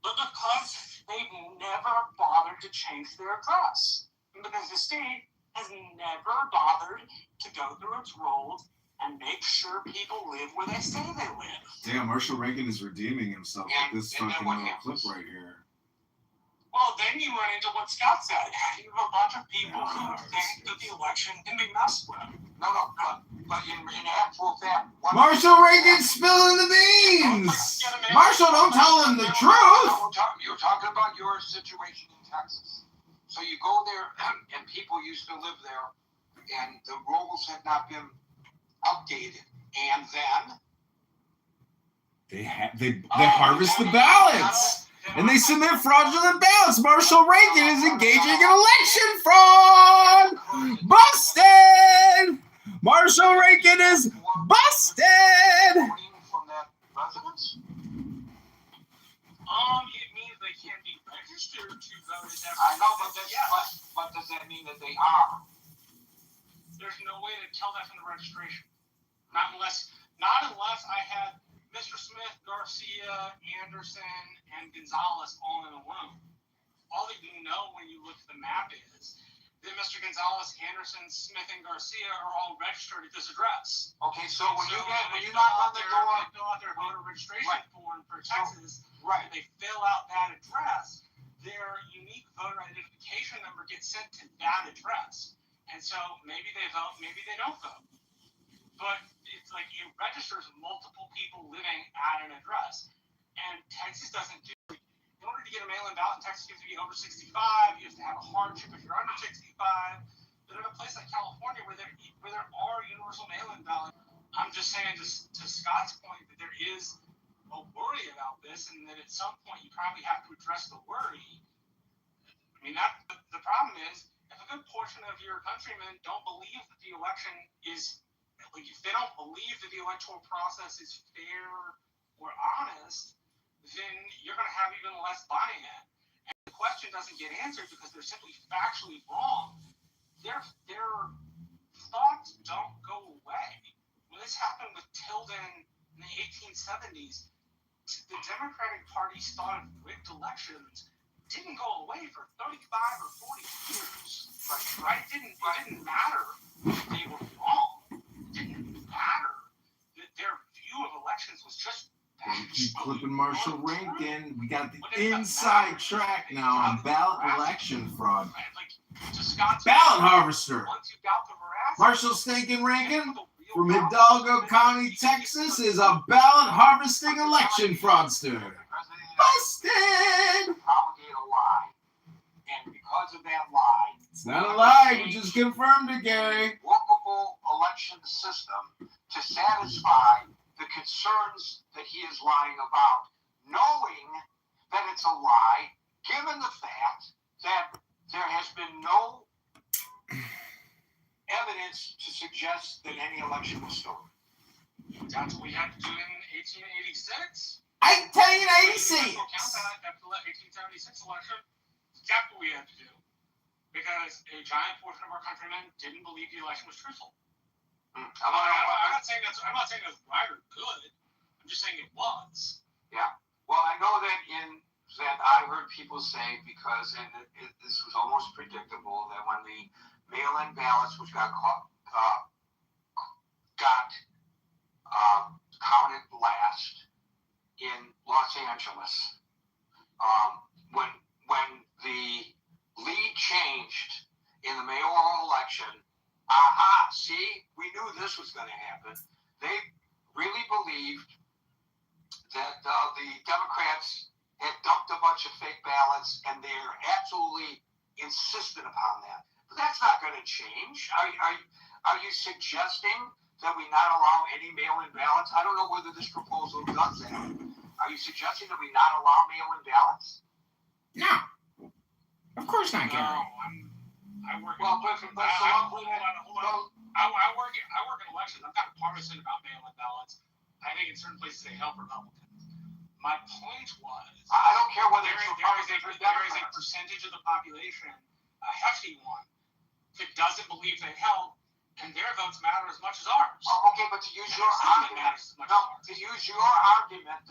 but because they've never bothered to change their address. And because the state has never bothered to go through its rolls and make sure people live where they say they live. Damn, Marshall Rankin is redeeming himself with this fucking little clip right here. Well, then you run into what Scott said. You have a bunch of people who think that the election can be messed with. No, but in actual fact, Marshall Rankin's spilling the beans. Marshall, don't tell him the truth. You're talking about your situation in Texas. So you go there, and people used to live there, and the rolls had not been updated, and then they harvest the ballots. And they submit fraudulent ballots. Marshall Rankin is engaging in election fraud. Busted. Marshall Rankin is busted. From that residence? It means they can't be registered to vote. I know, but does that mean that they are? There's no way to tell that from the registration. Not unless I had Mr. Smith, Garcia, Anderson, and Gonzalez all in a room. All that you know when you look at the map is that Mr. Gonzalez, Anderson, Smith, and Garcia are all registered at this address. Okay, so when you knock on the door, they fill out their voter registration form for Texas. Right. They fill out that address. Their unique voter identification number gets sent to that address. And so maybe they vote, maybe they don't vote. But it's like it registers multiple people living at an address. And Texas doesn't do it. In order to get a mail-in ballot in Texas, you have to be over 65. You have to have a hardship if you're under 65. But in a place like California where there are universal mail-in ballots, I'm just saying to Scott's point that there is a worry about this, and that at some point you probably have to address the worry. I mean, the problem is if a good portion of your countrymen don't believe that the election is, like, if they don't believe that the electoral process is fair or honest, then you're going to have even less buying it. And the question doesn't get answered because they're simply factually wrong. Their thoughts don't go away. When this happened with Tilden in the 1870s, the Democratic Party's thought of rigged elections didn't go away for 35 or 40 years. Right? It didn't matter that they were wrong. It didn't matter that their view of elections was just Keep clipping Marshall Rankin. We got the inside track now on ballot election fraud. Ballot harvester. Marshall Stinkin' Rankin from Hidalgo County, Texas, is a ballot harvesting election fraudster. Busted! Promulgate a lie. And because of that lie, It's not a lie. We just confirmed it, Gary. workable election system to satisfy the concerns that he is lying about, knowing that it's a lie, given the fact that there has been no evidence to suggest that any election was stolen. That's what we had to do in 1886. 1886. That 1876 election. That's what we had to do. Because a giant portion of our countrymen didn't believe the election was truthful. I'm not saying that's right or good. I'm just saying it was. Yeah. Well, I know that I heard people say, because this was almost predictable, that when the mail-in ballots, which got counted last in Los Angeles, when the lead changed in the mayoral election, see, we knew this was going to happen. They really believed that the Democrats had dumped a bunch of fake ballots, and they're absolutely insistent upon that. But that's not going to change. Are you suggesting that we not allow any mail-in ballots? I don't know whether this proposal does that. Are you suggesting that we not allow mail-in ballots? No. Of course not, Gary. I work in elections. I'm not partisan about mail-in ballots. I think in certain places they help Republicans. My point was, I don't care whether there is a percentage of the population, a hefty one, that doesn't believe they help, and their votes matter as much as ours. Okay, but to use your argument,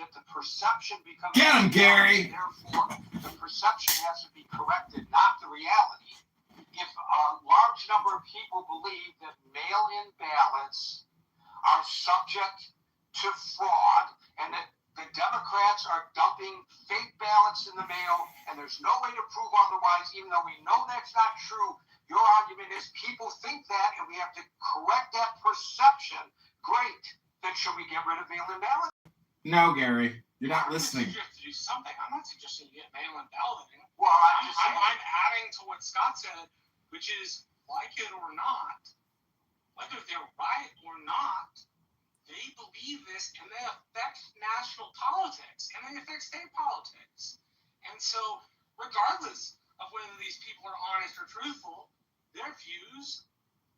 that the perception becomes... Get him, Gary! Therefore, the perception has to be corrected, not the reality. If a large number of people believe that mail-in ballots are subject to fraud, and that the Democrats are dumping fake ballots in the mail, and there's no way to prove otherwise, even though we know that's not true, your argument is people think that, and we have to correct that perception. Great. Then should we get rid of mail-in ballots? No, Gary. You're not listening. I'm not suggesting you get mail-in balloting. Well, I'm adding to what Scott said, which is, like it or not, whether they're right or not, they believe this, and they affect national politics, and they affect state politics. And so, regardless of whether these people are honest or truthful, their views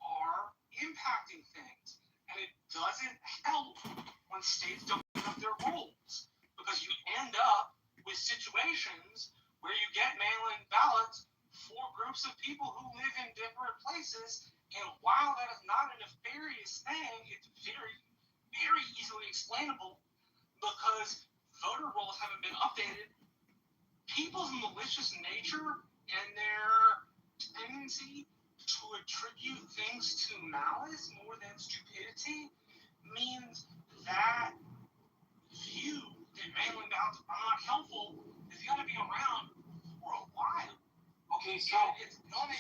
are impacting things. And it doesn't help when states don't give up their rules, because you end up with situations where you get mail-in ballots for groups of people who live in different places. And while that is not a nefarious thing, it's very, very easily explainable because voter rolls haven't been updated. People's malicious nature and their tendency to attribute things to malice more than stupidity means that view that mail-in ballots are not helpful is going to be around for a while. Okay, so it's going to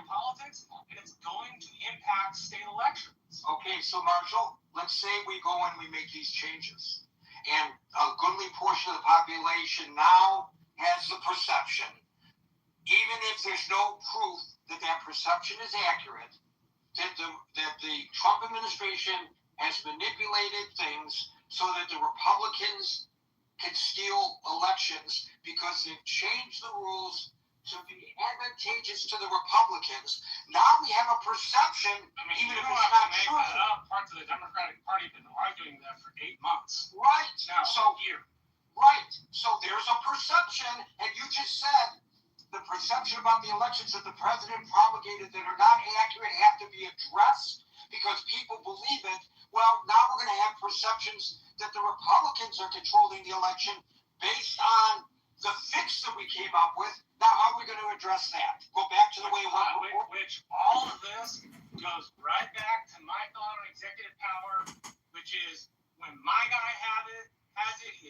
politics, and it's going to impact state elections. Okay, so Marshall, let's say we go and we make these changes, and a goodly portion of the population now has the perception, even if there's no proof that that perception is accurate, that the Trump administration has manipulated things so that the Republicans can steal elections because they've changed the rules to be advantageous to the Republicans. Now we have a perception, even if it's not true. Parts of the Democratic Party have been arguing that for 8 months. Right. Now, right. So there's a perception, and you just said the perception about the elections that the president promulgated that are not accurate have to be addressed because people believe it. Well, now we're going to have perceptions that the Republicans are controlling the election based on the fix that we came up with, Now, how are we going to address that? Go back to the way it was before? Which all of this goes right back to my thought on executive power, which is when my guy has it.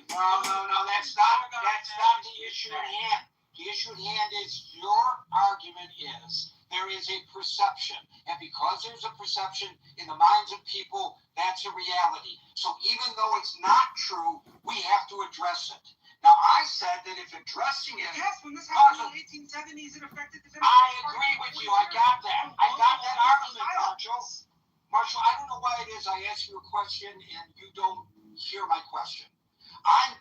No, that's not the issue at hand. The issue at hand is your argument is there is a perception, and because there's a perception in the minds of people, that's a reality. So even though it's not true, we have to address it. Now, I said that if addressing it... Yes, when this happened in the 1870s, it affected the Democratic I Party. agree with you. I got that. I got that argument, Marshall. Marshall, I don't know why it is I ask you a question and you don't hear my question. I'm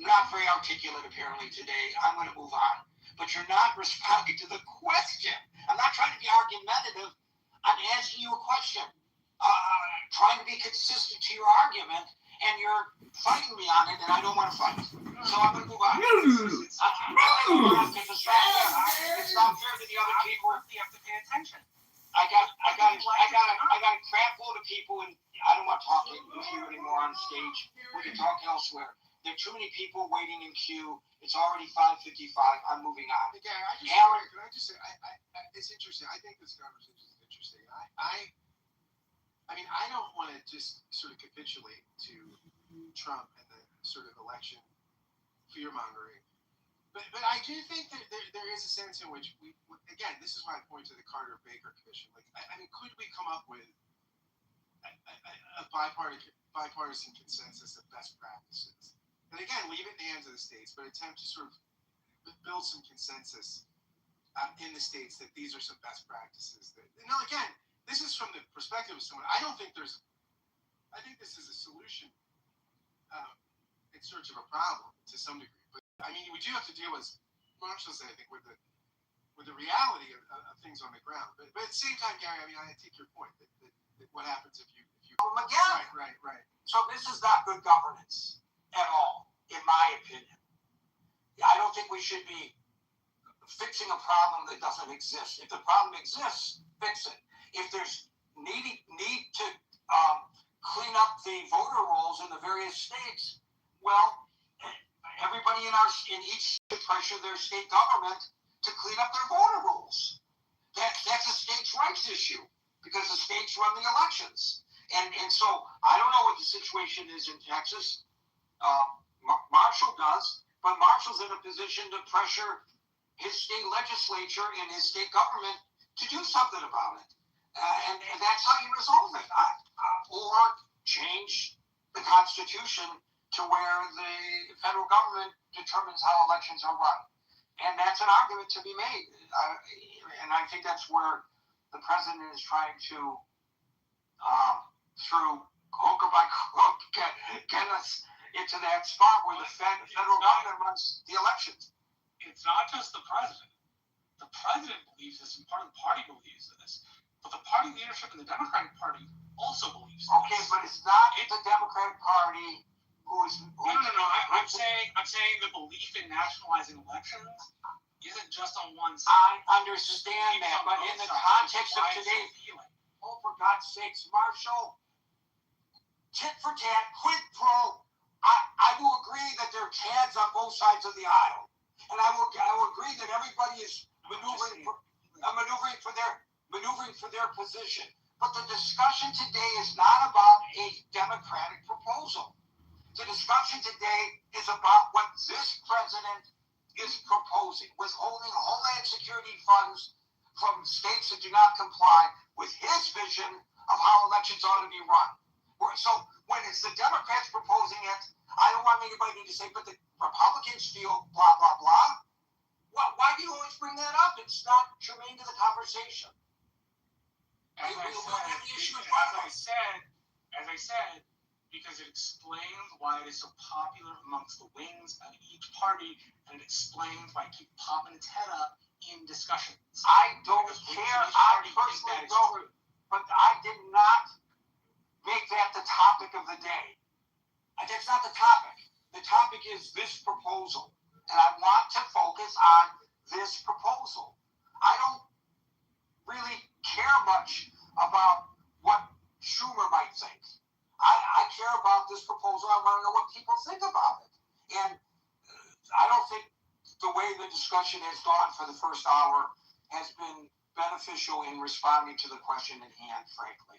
not very articulate, apparently, today. I'm going to move on. But you're not responding to the question. I'm not trying to be argumentative. I'm asking you a question. Trying to be consistent to your argument, and you're fighting me on it, and I don't want to fight. So I'm going to move on. It's not fair to the other people. You have to pay attention. I got a crap load of people, and I don't want to talk to you anymore on stage. We can talk elsewhere. There are too many people waiting in queue. It's already 5:55. I'm moving on. Again, can I just say, it's interesting. I think this conversation is interesting. I mean, I don't want to just sort of capitulate to Trump and the sort of election fear-mongering. But I do think that there is a sense in which again, this is my point to the Carter-Baker Commission. Like, I mean, could we come up with a bipartisan consensus of best practices? And again, leave it in the hands of the states, but attempt to sort of build some consensus in the states that these are some best practices. Again, this is from the perspective of someone. I think this is a solution in search of a problem to some degree. But I mean, we do have to deal, as Marshall said, I think, with the reality of things on the ground. But at the same time, Gary, I mean, I take your point that what happens if you again. Right. So this is not good governance at all, in my opinion. I don't think we should be fixing a problem that doesn't exist. If the problem exists, fix it. If there's need to clean up the voter rolls in the various states, well, everybody in each should pressure their state government to clean up their voter rolls. That's a states' rights issue because the states run the elections. And so I don't know what the situation is in Texas. Marshall does, but Marshall's in a position to pressure his state legislature and his state government to do something about it. And that's how you resolve it. Or change the Constitution to where the federal government determines how elections are run. And that's an argument to be made. And I think that's where the president is trying to, through hook or by crook, get us into that spot where the federal government runs the elections. It's not just the president. The president believes this, and part of the party believes this. But the party leadership in the Democratic Party also believes this. Okay, but it's not the Democratic Party who is... No. I'm saying the belief in nationalizing elections isn't just on one side. I understand that, but in the context of today... Oh, for God's sakes, Marshall, tit for tat, quid pro... I will agree that there are cads on both sides of the aisle, and I will agree that everybody is maneuvering for their position. But the discussion today is not about a Democratic proposal. The discussion today is about what this president is proposing, withholding Homeland Security funds from states that do not comply with his vision of how elections ought to be run. So when it's the Democrats proposing it, I don't want anybody to say, but the Republicans feel blah, blah, blah. Why do you always bring that up? It's not germane to the conversation. As I said, because it explains why it is so popular amongst the wings of each party, and it explains why it keeps popping its head up in discussions. I don't care. I personally don't. But I did not make that the topic of the day. That's not the topic. The topic is this proposal. And I want to focus on this proposal. I don't really care much about what Schumer might think. I care about this proposal. I want to know what people think about it. And I don't think the the way the discussion has gone for the first hour has been beneficial in responding to the question at hand, frankly.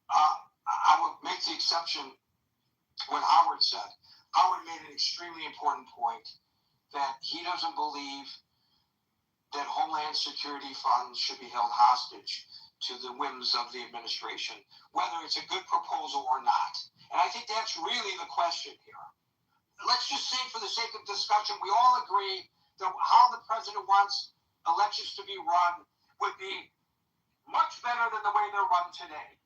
I would make the exception what Howard said. Howard made an extremely important point that he doesn't believe that Homeland Security funds should be held hostage to the whims of the administration, whether it's a good proposal or not. And I think that's really the question here. Let's just say, for the sake of discussion, we all agree that how the president wants elections to be run would be much better than the way they're run today.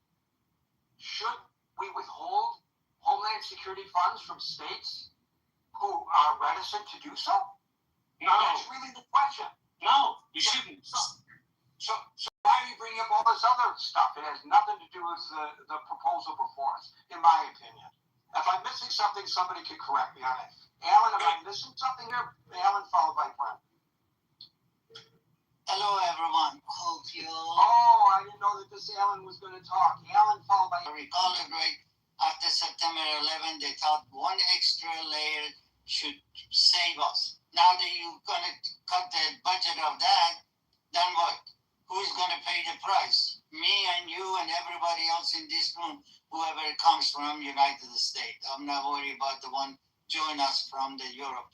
Should we withhold Homeland Security funds from states who are reticent to do so? No. That's really the question. No, you shouldn't. So why are you bringing up all this other stuff? It has nothing to do with the proposal before us, in my opinion. If I'm missing something, somebody could correct me on it. Alan, am I missing something here? Alan, followed by Brent. Hello, everyone. Hope you Oh, I didn't know that this Alan was going to talk. Alan, followed by... recall it right. After September 11, they thought one extra layer should save us. Now that you're going to cut the budget of that, then what? Who's going to pay the price? Me and you and everybody else in this room, whoever comes from United States. I'm not worried about the one joining us from the Europe.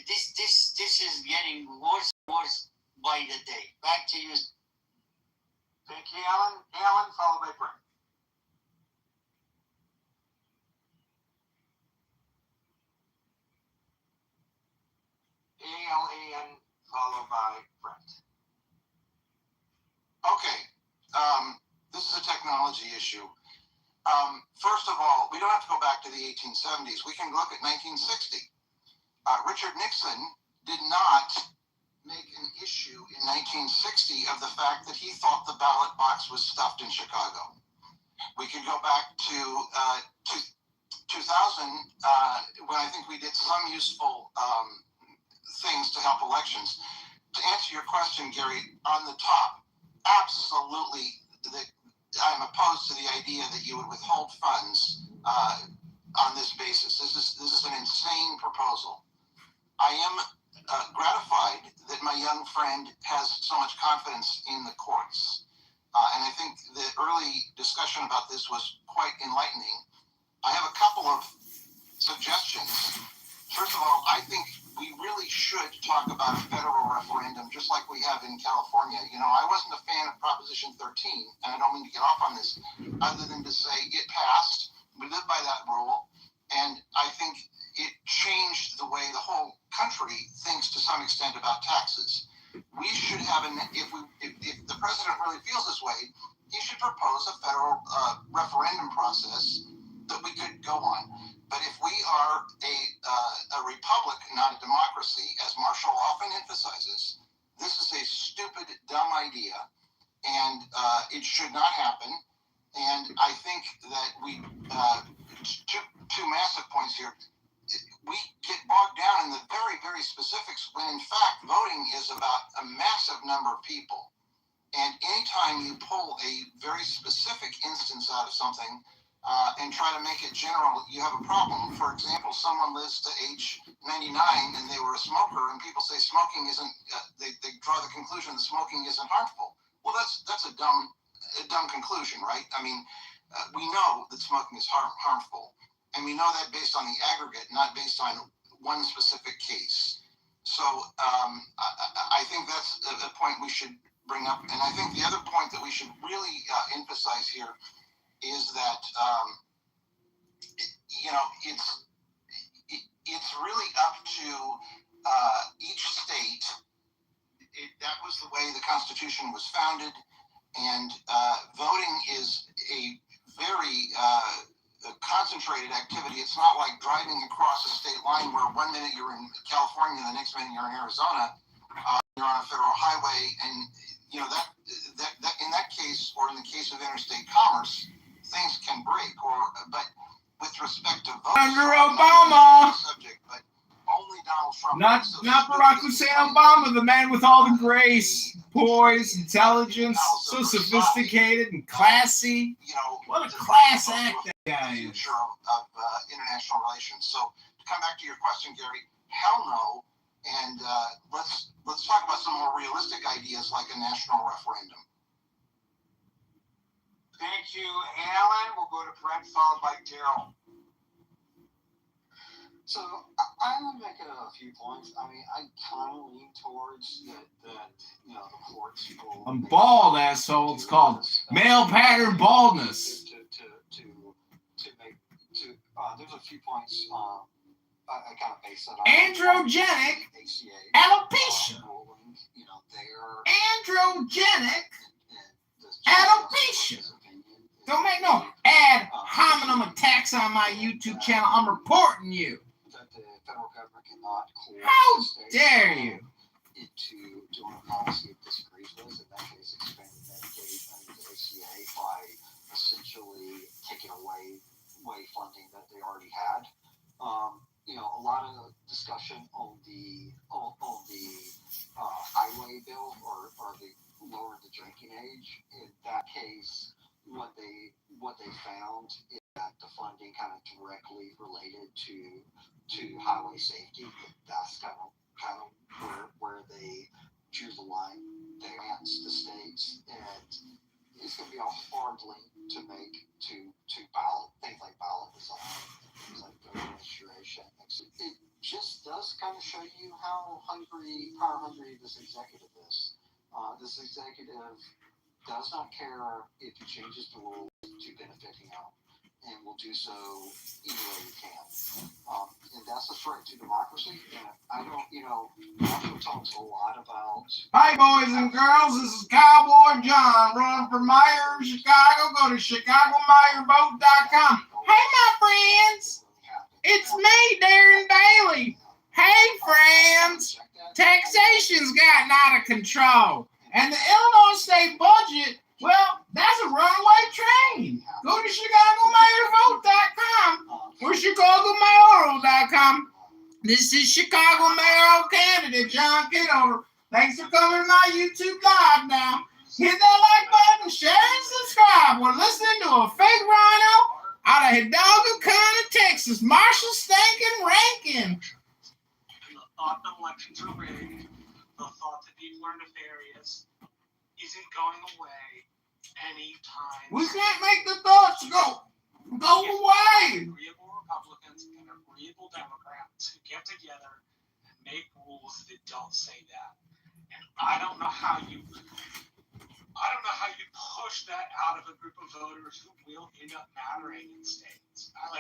This is getting worse and worse by the day. Back to you. Thank you, Alan. Alan, followed by Brent. ALAN, followed by Brent. Okay, this is a technology issue. First of all, we don't have to go back to the 1870s. We can look at 1960. Richard Nixon did not make an issue in 1960 of the fact that he thought the ballot box was stuffed in Chicago. We could go back to 2000, when I think we did some useful things to help elections. To answer your question, Gary, on the top, absolutely, I'm opposed to the idea that you would withhold funds on this basis. This is an insane proposal. I am gratified that my young friend has so much confidence in the courts. And I think the early discussion about this was quite enlightening. I have a couple of suggestions. First of all, I think we really should talk about a federal referendum, just like we have in California. You know, I wasn't a fan of Proposition 13, and I don't mean to get off on this, other than to say it passed. We live by that rule, and I think it changed the way the whole country thinks to some extent about taxes. We should have if the president really feels this way, he should propose a federal referendum process that we could go on. But if we are a republic, not a democracy, as Marshall often emphasizes, this is a stupid, dumb idea, and it should not happen. And I think that we two massive points here. We get bogged down in the very, very specifics when, in fact, voting is about a massive number of people. And anytime you pull a very specific instance out of something and try to make it general, you have a problem. For example, someone lives to age 99 and they were a smoker, and people say smoking isn't, they draw the conclusion that smoking isn't harmful. Well, that's a dumb conclusion, right? I mean, we know that smoking is harmful. And we know that based on the aggregate, not based on one specific case. So I think that's a point we should bring up. And I think the other point that we should really emphasize here is that, it's really up to each state. That was the way the Constitution was founded. And voting is a very concentrated activity. It's not like driving across a state line where one minute you're in California, the next minute you're in Arizona. You're on a federal highway, and that in that case, or in the case of interstate commerce, things can break. But with respect to voting, under Obama, subject, but only Donald Trump. Not Barack Hussein Obama, the man with all the grace, poise, intelligence, so sophisticated and classy. What a class act that guy is. Future of international relations. So to come back to your question, Gary, hell no. And let's talk about some more realistic ideas like a national referendum. Thank you, Alan. We'll go to Brent, followed by Daryl. So I want to make a few points. I mean, I kind of lean towards that you know, the courts will. I'm bald, asshole. It's called male pattern baldness. There's a few points. I kind of base that on Androgenic alopecia. You know, they're Androgenic alopecia. Don't make no ad hominem attacks on my YouTube channel. I'm reporting you. That the federal government cannot coerce How the states dare you? into doing a policy it disagrees with. In that case, expanding Medicaid under the ACA by essentially taking away funding that they already had. You know, a lot of discussion on the highway bill or the lower the drinking age. In that case, what they found is that the funding kind of directly related to highway safety. That's kind of where they drew the line. They asked the states, and it's going to be a hard link to make to ballot things like ballot design, things like voter registration. It just does kind of show you how power hungry this executive is. This executive does not care if he changes the rules to benefit him, and will do so any way he can. And that's a threat to democracy. And I don't, you know, Marshall talks a lot about. Hi, boys and girls. This is Cowboy John running for mayor of Chicago. Go to ChicagoMayorVote.com. Hey, my friends. It's me, Darren Bailey. Hey, friends. Taxation's gotten out of control. And the Illinois state budget, well, that's a runaway train. Go to ChicagoMayorVote.com or ChicagoMayoral.com. This is Chicago mayoral candidate John Kitover. Thanks for coming to my YouTube live now. Hit that like button, share, and subscribe. We're listening to a fake rhino out of Hidalgo County, Texas. Marshall Stankin Rankin. The thought that elections are rigged, the thought that people are nefarious, isn't going away anytime. We can't make the thoughts go away. Agreeable Republicans and agreeable Democrats who get together and make rules that don't say that. And I don't know how you push that out of a group of voters who will end up mattering in states. I'll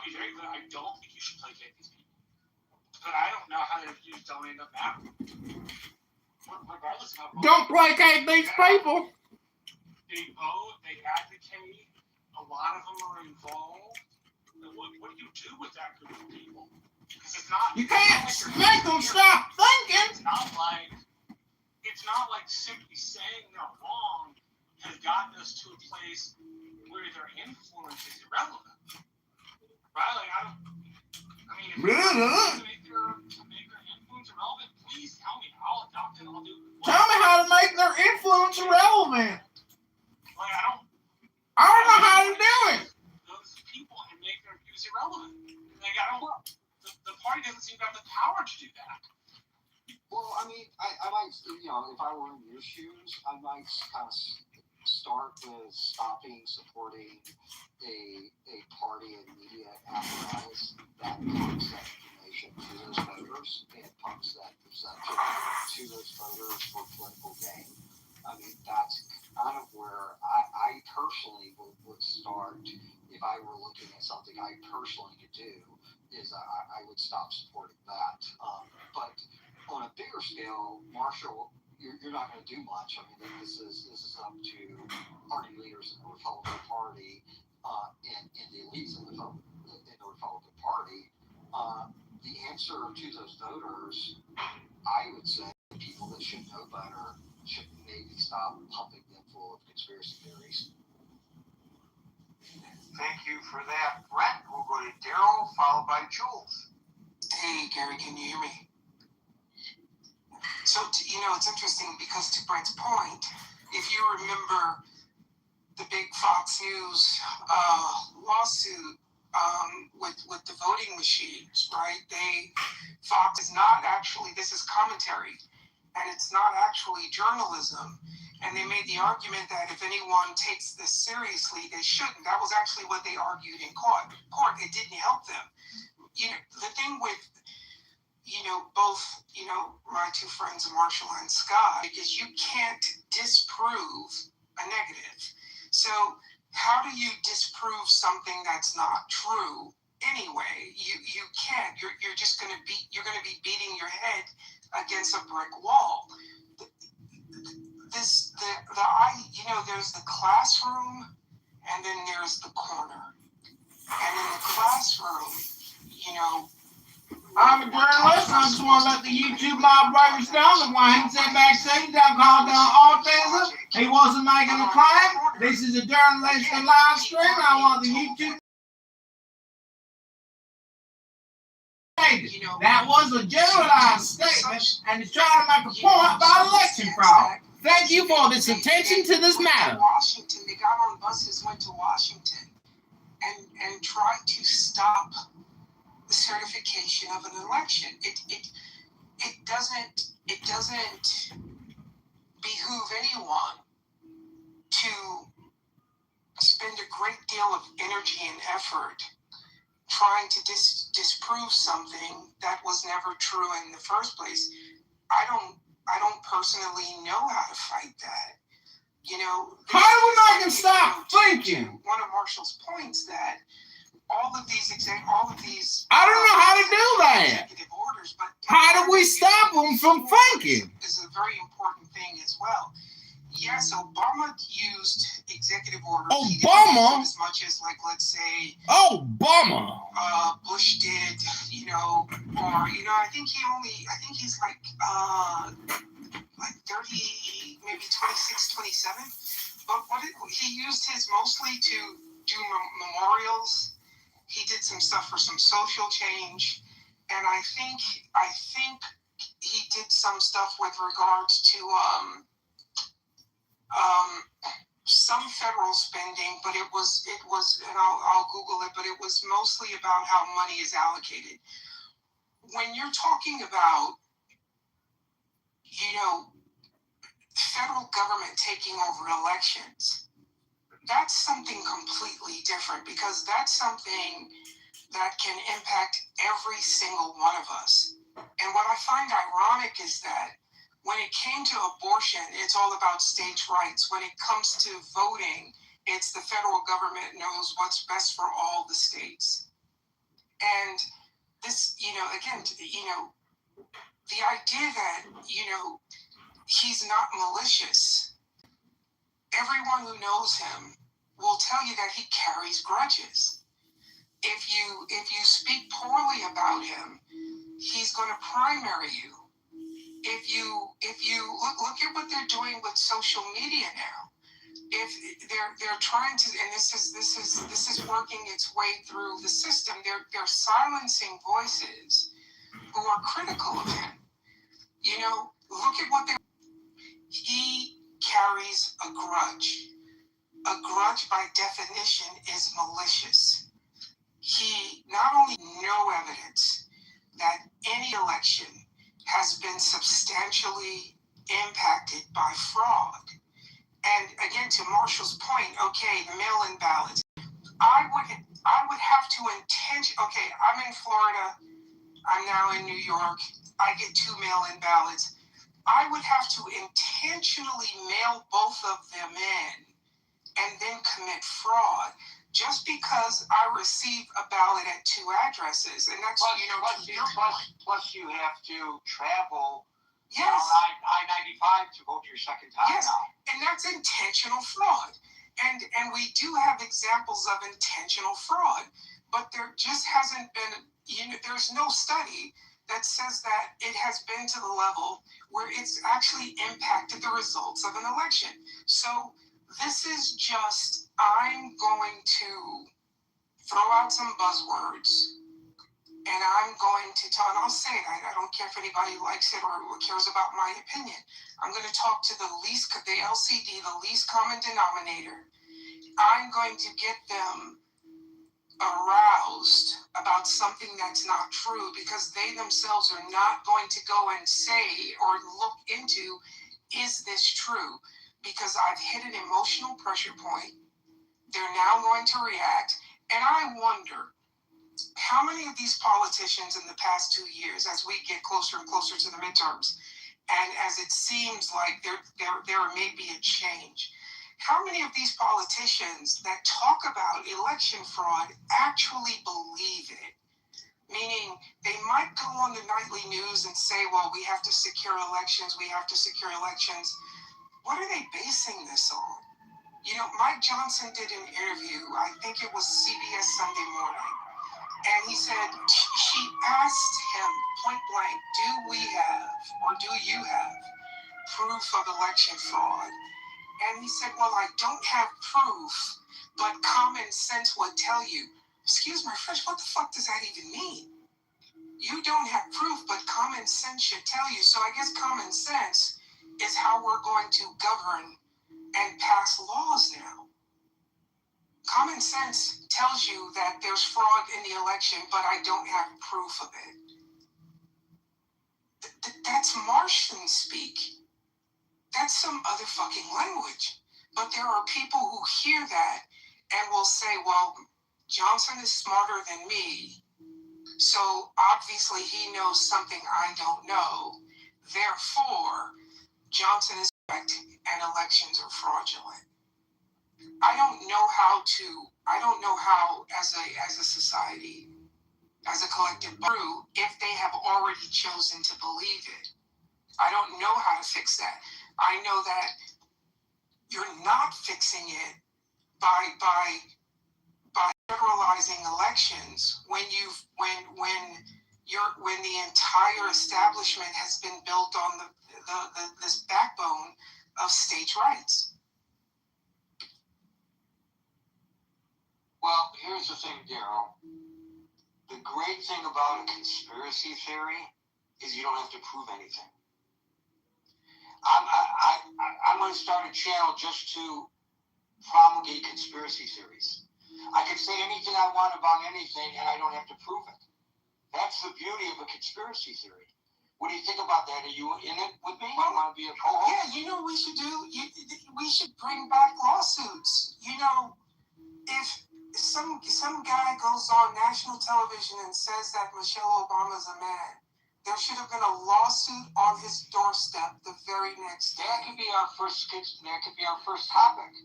be very clear. I don't think you should placate these people, but I don't know how their views don't end up mattering. Regardless of how Don't placate these people. They vote, they advocate, a lot of them are involved. What do you do with that group of people? Because it's not. You can't make them stop thinking. It's not like simply saying they're wrong has gotten us to a place where their influence is irrelevant. Right? Like if you want to make their influence irrelevant, please tell me. I'll adopt it. I'll do it. Tell me how to make their influence irrelevant. Like I don't know how to do it. Those people and make their views irrelevant. Like the party doesn't seem to have the power to do that. Well, I mean, I might, you know, if I were in your shoes, I might kind of start with supporting a party and media apparatus that pumps that information to those voters and pumps that perception to those voters for political gain. I mean, that's kind of where I personally would start if I were looking at something I personally could do, is I would stop supporting that. But on a bigger scale, Marshall, you're not going to do much. I mean, this is up to party leaders in the Republican Party and the elites in the Republican Party. The answer to those voters, I would say, people that should know better should maybe stop pumping them full of conspiracy theories. Thank you for that, Brett. We'll go to Daryl, followed by Jules. Hey, Gary, can you hear me? So, it's interesting because to Brett's point, if you remember the big Fox News lawsuit with the voting machines, right? Fox is not actually, this is commentary, and it's not actually journalism. And they made the argument that if anyone takes this seriously, they shouldn't. That was actually what they argued in court. It didn't help them. The thing with, both, my two friends, Marshall and Scott, is you can't disprove a negative. So how do you disprove something that's not true anyway? You can't. You're just going to be beating your head against a brick wall. There's the classroom, and then there's the corner. And in the classroom, I'm a journalist. I just want to let the YouTube mob breakers know that when he said backstage, I called down autism. He wasn't making a claim. This is a journalistic live stream. I want the YouTube. That was a generalized statement, and it's trying to make a point about election fraud. Thank you for this attention to this matter. Washington, they got on buses, went to Washington, and tried to stop the certification of an election. It doesn't behoove anyone to spend a great deal of energy and effort trying to disprove something that was never true in the first place. I don't personally know how to fight that. How do we make him stop thinking? One of Marshall's points that all of these I don't know how to do that. Orders, but how do we stop them from thinking? Is a very important thing as well. Yes, Obama used executive orders. Obama? As much as, like, let's say, Obama. Bush did, or I think he's like 30, maybe 26, 27. But he used his mostly to do memorials. He did some stuff for some social change, and I think he did some stuff with regards to some federal spending, but it was, and I'll Google it, but it was mostly about how money is allocated. When you're talking about, federal government taking over elections, that's something completely different, because that's something that can impact every single one of us. And what I find ironic is that when it came to abortion, it's all about states' rights. When it comes to voting, it's the federal government knows what's best for all the states. And this, again, the idea that, he's not malicious. Everyone who knows him will tell you that he carries grudges. If you speak poorly about him, he's going to primary you. If you look at what they're doing with social media now, if they're trying to, and this is working its way through the system, they're silencing voices who are critical of him. Look at what he carries a grudge. A grudge, by definition, is malicious. He not only no evidence that any election has been substantially impacted by fraud. And again, to Marshall's point, okay, the mail-in ballots. I would have to okay, I'm in Florida. I'm now in New York. I get 2 mail-in ballots. I would have to intentionally mail both of them in and then commit fraud just because I receive a ballot at 2 addresses. And that's, plus you have to travel yes. I-95 to vote your second time yes. now. And that's intentional fraud. And we do have examples of intentional fraud, but there just hasn't been, there's no study that says that it has been to the level where it's actually impacted the results of an election. So this is just, I'm going to throw out some buzzwords, and I'm going to tell, and I'll say it, I don't care if anybody likes it or cares about my opinion. I'm going to talk to the LCD, the least common denominator. I'm going to get them aroused about something that's not true because they themselves are not going to go and say or look into, is this true? Because I've hit an emotional pressure point. They're now going to react. And I wonder how many of these politicians in the past 2 years, as we get closer and closer to the midterms, and as it seems like there may be a change, how many of these politicians that talk about election fraud actually believe it? Meaning they might go on the nightly news and say, well, we have to secure elections, we have to secure elections. What are they basing this on? You know, Mike Johnson did an interview, I think it was CBS Sunday Morning, and he said, she asked him point blank, do we have, or do you have, proof of election fraud? And he said, well, I don't have proof, but common sense would tell you. Excuse my French, what the fuck does that even mean? You don't have proof, but common sense should tell you. So I guess common sense is how we're going to govern and pass laws now. Common sense tells you that there's fraud in the election, but I don't have proof of it. That's Martian speak. That's some other fucking language. But there are people who hear that and will say, well, Johnson is smarter than me, so obviously he knows something I don't know. Therefore, Johnson is correct and elections are fraudulent. I don't know how as a society, as a collective brew, if they have already chosen to believe it. I don't know how to fix that. I know that you're not fixing it by federalizing elections when the entire establishment has been built on this backbone of states' rights. Well, here's the thing, Daryl. The great thing about a conspiracy theory is you don't have to prove anything. I'm going to start a channel just to promulgate conspiracy theories. I can say anything I want about anything, and I don't have to prove it. That's the beauty of a conspiracy theory. What do you think about that? Are you in it with me? You want to be a co-host? Yeah, you know what we should do? We should bring back lawsuits. You know, if some guy goes on national television and says that Michelle Obama's a man, there should have been a lawsuit on his doorstep the very next day. That could be our first topic.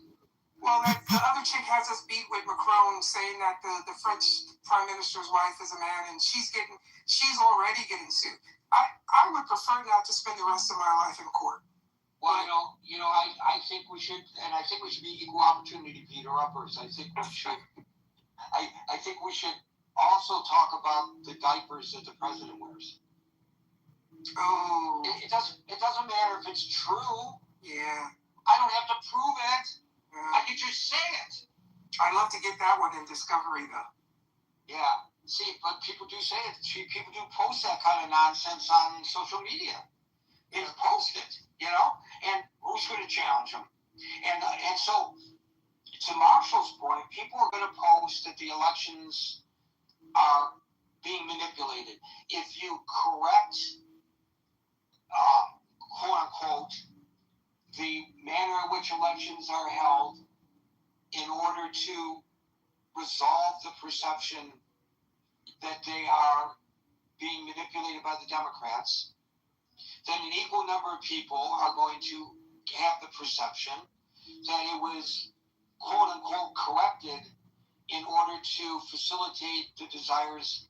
Well, the other chick has us beat with Macron saying that the French prime minister's wife is a man, and she's already getting sued. I would prefer not to spend the rest of my life in court. Well, I think we should, and I think we should be equal opportunity Peter uppers. I think we should. I think we should also talk about the diapers that the president wears. Oh. It doesn't matter if it's true. Yeah. I don't have to prove it. I can just say it. I'd love to get that one in Discovery, though. Yeah. See, but people do say it. People do post that kind of nonsense on social media. They post it, and who's going to challenge them? And so, to Marshall's point, people are going to post that the elections are being manipulated. If you correct, quote unquote, the manner in which elections are held in order to resolve the perception that they are being manipulated by the Democrats, then an equal number of people are going to have the perception that it was quote unquote corrected in order to facilitate the desires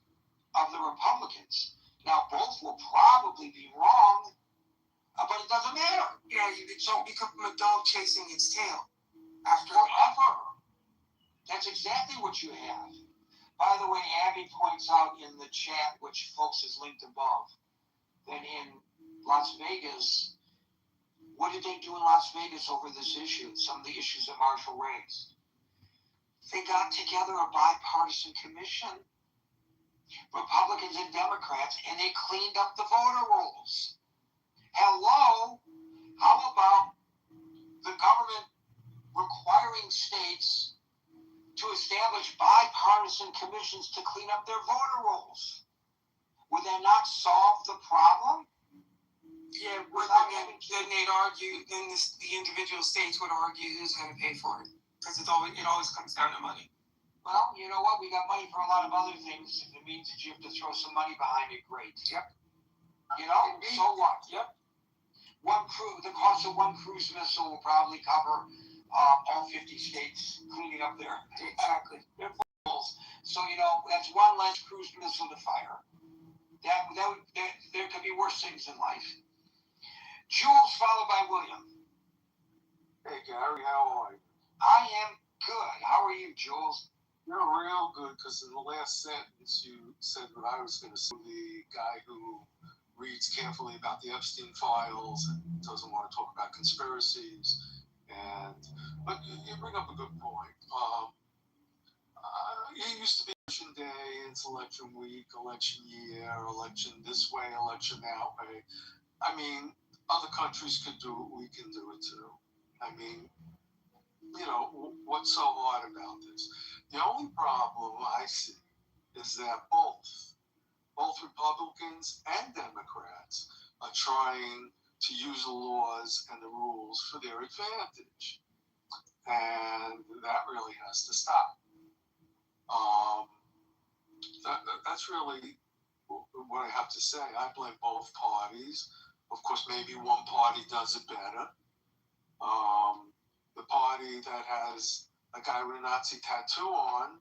of the Republicans. Now, both will probably be wrong, but it doesn't matter. Yeah, you become a dog chasing its tail. Forever. That's exactly what you have. By the way, Abby points out in the chat, which folks is linked above, that in Las Vegas, what did they do in Las Vegas over this issue, some of the issues that Marshall raised? They got together a bipartisan commission, Republicans and Democrats, and they cleaned up the voter rolls. Hello? How about the government requiring states to to establish bipartisan commissions to clean up their voter rolls. Would that not solve the problem? Yeah, then they'd argue. Then the individual states would argue who's going to pay for it, because it always comes down to money. Well, you know what? We got money for a lot of other things. If it means that you have to throw some money behind it, great. Yep. You know, so what? Yep. The cost of one cruise missile will probably cover all 50 states cleaning up their rolls. So that's one less cruise missile to fire. There could be worse things in life. Jules, followed by William. Hey Gary, how are you? I am good. How are you, Jules? You're real good, because in the last sentence you said what I was going to say. The guy who reads carefully about the Epstein files and doesn't want to talk about conspiracies. But you bring up a good point. It used to be election day, it's election week, election year, election this way, election that way. I mean, other countries could do it, we can do it too. I mean, what's so hard about this? The only problem I see is that both Republicans and Democrats are trying to use the laws and the rules for their advantage. And that really has to stop. That's really what I have to say. I blame both parties. Of course, maybe one party does it better. The party that has a guy with a Nazi tattoo on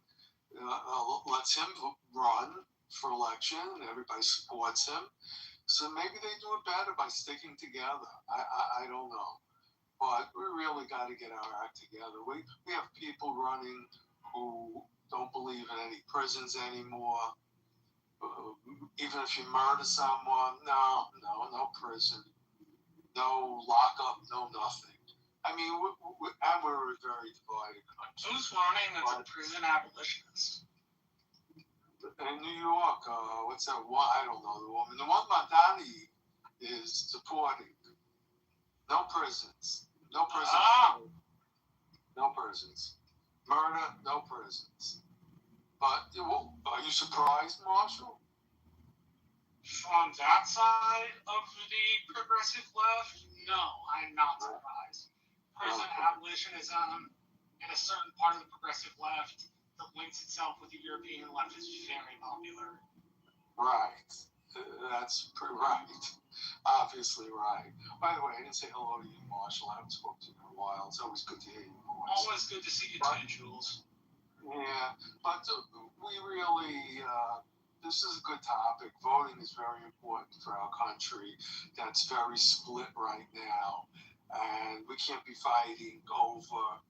lets him run for election, and everybody supports him. So maybe they do it better by sticking together. I don't know. But we really got to get our act together. We have people running who don't believe in any prisons anymore. Even if you murder someone, no prison, no lockup, no nothing. I mean, we're a very divided country. Who's running that's a prison abolitionist? In New York, what's that one? I don't know the woman. The one Madani is supporting. No prisons. No prisons. No prisons. Murder, no prisons. But are you surprised, Marshall? On that side of the progressive left, no, I'm not surprised. Prison abolitionism in a certain part of the progressive left that links itself with the European left is very popular. Right. That's right. Obviously right. By the way, I didn't say hello to you, Marshall. I haven't spoken to you in a while. It's always good to hear your voice. Always good to see you too, Jules. Yeah, but we really, this is a good topic. Voting is very important for our country. That's very split right now. And we can't be fighting over,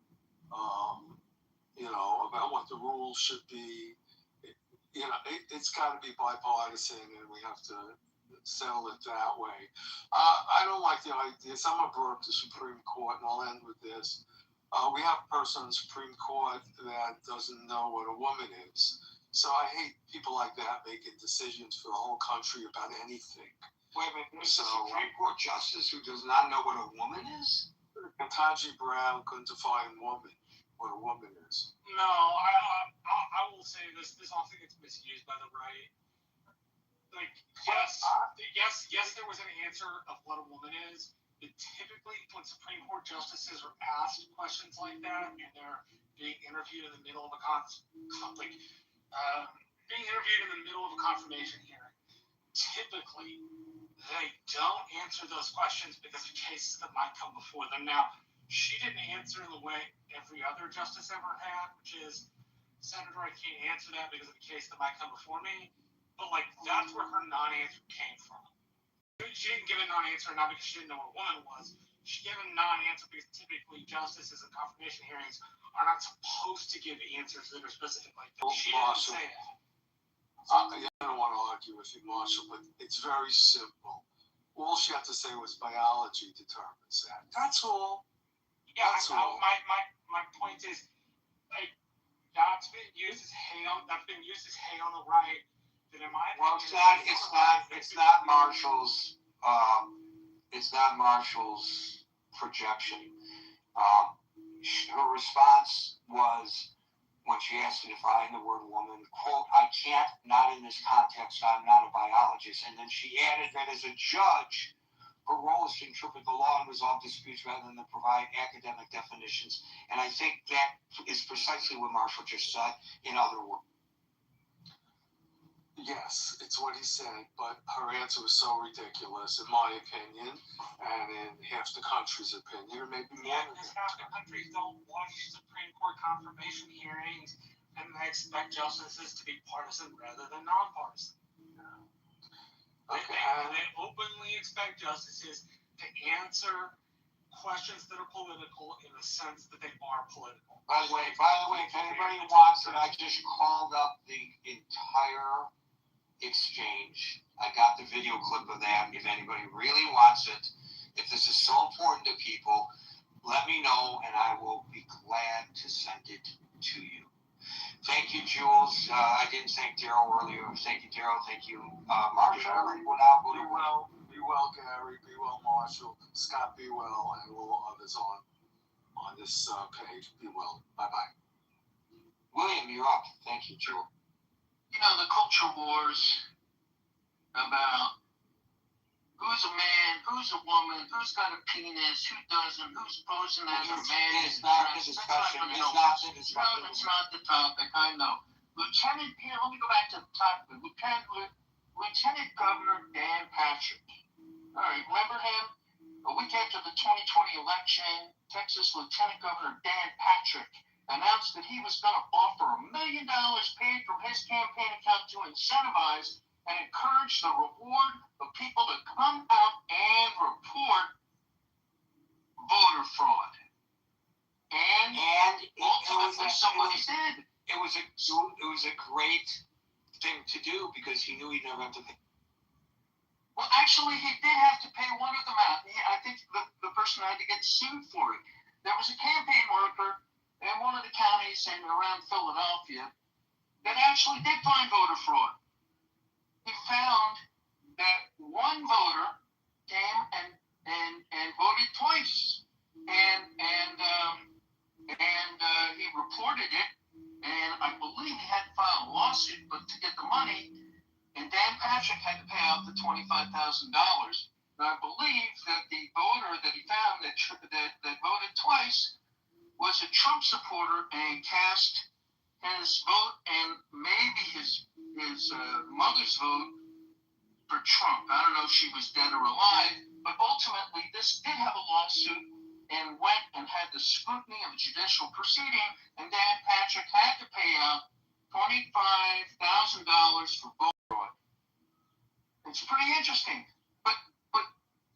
about what the rules should be. It's got to be bipartisan, and we have to settle it that way. I don't like the idea. Someone brought up the Supreme Court, and I'll end with this. We have a person in the Supreme Court that doesn't know what a woman is. So I hate people like that making decisions for the whole country about anything. Wait a minute, there's a Supreme Court justice who does not know what a woman is? Ketanji Brown couldn't define what a woman is. No, I will say this often gets misused by the right. Like, yes, there was an answer of what a woman is. But typically, when Supreme Court justices are asked questions like that, and they're being interviewed in the middle of a confirmation hearing, typically they don't answer those questions because of cases that might come before them. Now, she didn't answer in the way every other justice ever had, which is, Senator, I can't answer that because of a case that might come before me. But that's where her non-answer came from. She didn't give a non-answer not because she didn't know what a woman was. She gave a non-answer because typically justices in confirmation hearings are not supposed to give answers that are specific like that. She didn't say that. I don't want to argue with you, Marshall, but it's very simple. All she had to say was biology determines that. That's all. Yeah, my point is, that's been used as hate on the right. Well, it's not Marshall's. It's not Marshall's projection. Her response was when she asked to define the word woman, quote, I can't, not in this context, I'm not a biologist. And then she added that as a judge, her role is to interpret the law and resolve disputes rather than to provide academic definitions. And I think that is precisely what Marshall just said, in other words. Yes, it's what he said, but her answer was so ridiculous, in my opinion, and in half the country's opinion, or maybe more than because half the country don't watch Supreme Court confirmation hearings, and they expect justices to be partisan rather than nonpartisan. Okay. They openly expect justices to answer questions that are political in the sense that they are political. By the way, if anybody wants it, I just called up the entire exchange. I got the video clip of that. If anybody really wants it, if this is so important to people, let me know and I will be glad to send it to you. Thank you, Jules. I didn't thank Daryl earlier. Thank you, Daryl. Thank you, Marshall. We'll now go to Be well, Gary. Be well, Marshall. Scott, be well, and all others on this page. Be well. Bye-bye. William, you're up. Thank you, Jules. You know, the culture wars about who's a man, who's a woman, who's got a penis, who doesn't, who's posing as a man. It's not the discussion. It's not the discussion. No, it's not the topic. I know. Let me go back to the topic. Lieutenant Governor Dan Patrick. All right, remember him? A week after the 2020 election, Texas Lieutenant Governor Dan Patrick announced that he was going to offer $1 million paid from his campaign account to incentivize and encourage the reward of people to come out and report voter fraud. And ultimately somebody did. It was a great thing to do because he knew he'd never have to pay. Well, actually, he did have to pay one of them out. I think the person had to get sued for it. There was a campaign worker in one of the counties around Philadelphia that actually did find voter fraud. He found that one voter came and voted twice, and he reported it, and I believe he had to file a lawsuit, but to get the money, and Dan Patrick had to pay out the $25,000. And I believe that the voter that he found that voted twice was a Trump supporter and cast his vote and maybe his mother's vote for Trump. I don't know if she was dead or alive, but ultimately this did have a lawsuit and went and had the scrutiny of a judicial proceeding, and Dan Patrick had to pay out $25,000 for vote fraud. It's pretty interesting, but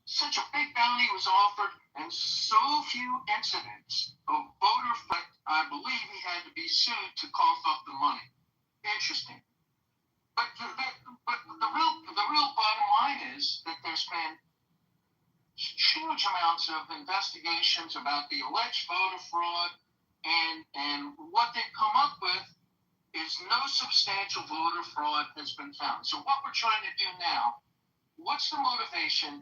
such a big bounty was offered and so few incidents of voter fraud, I believe he had to be sued to cough up the money. Interesting. But the real bottom line is that there's been huge amounts of investigations about the alleged voter fraud, and what they've come up with is no substantial voter fraud has been found. So what we're trying to do now, what's the motivation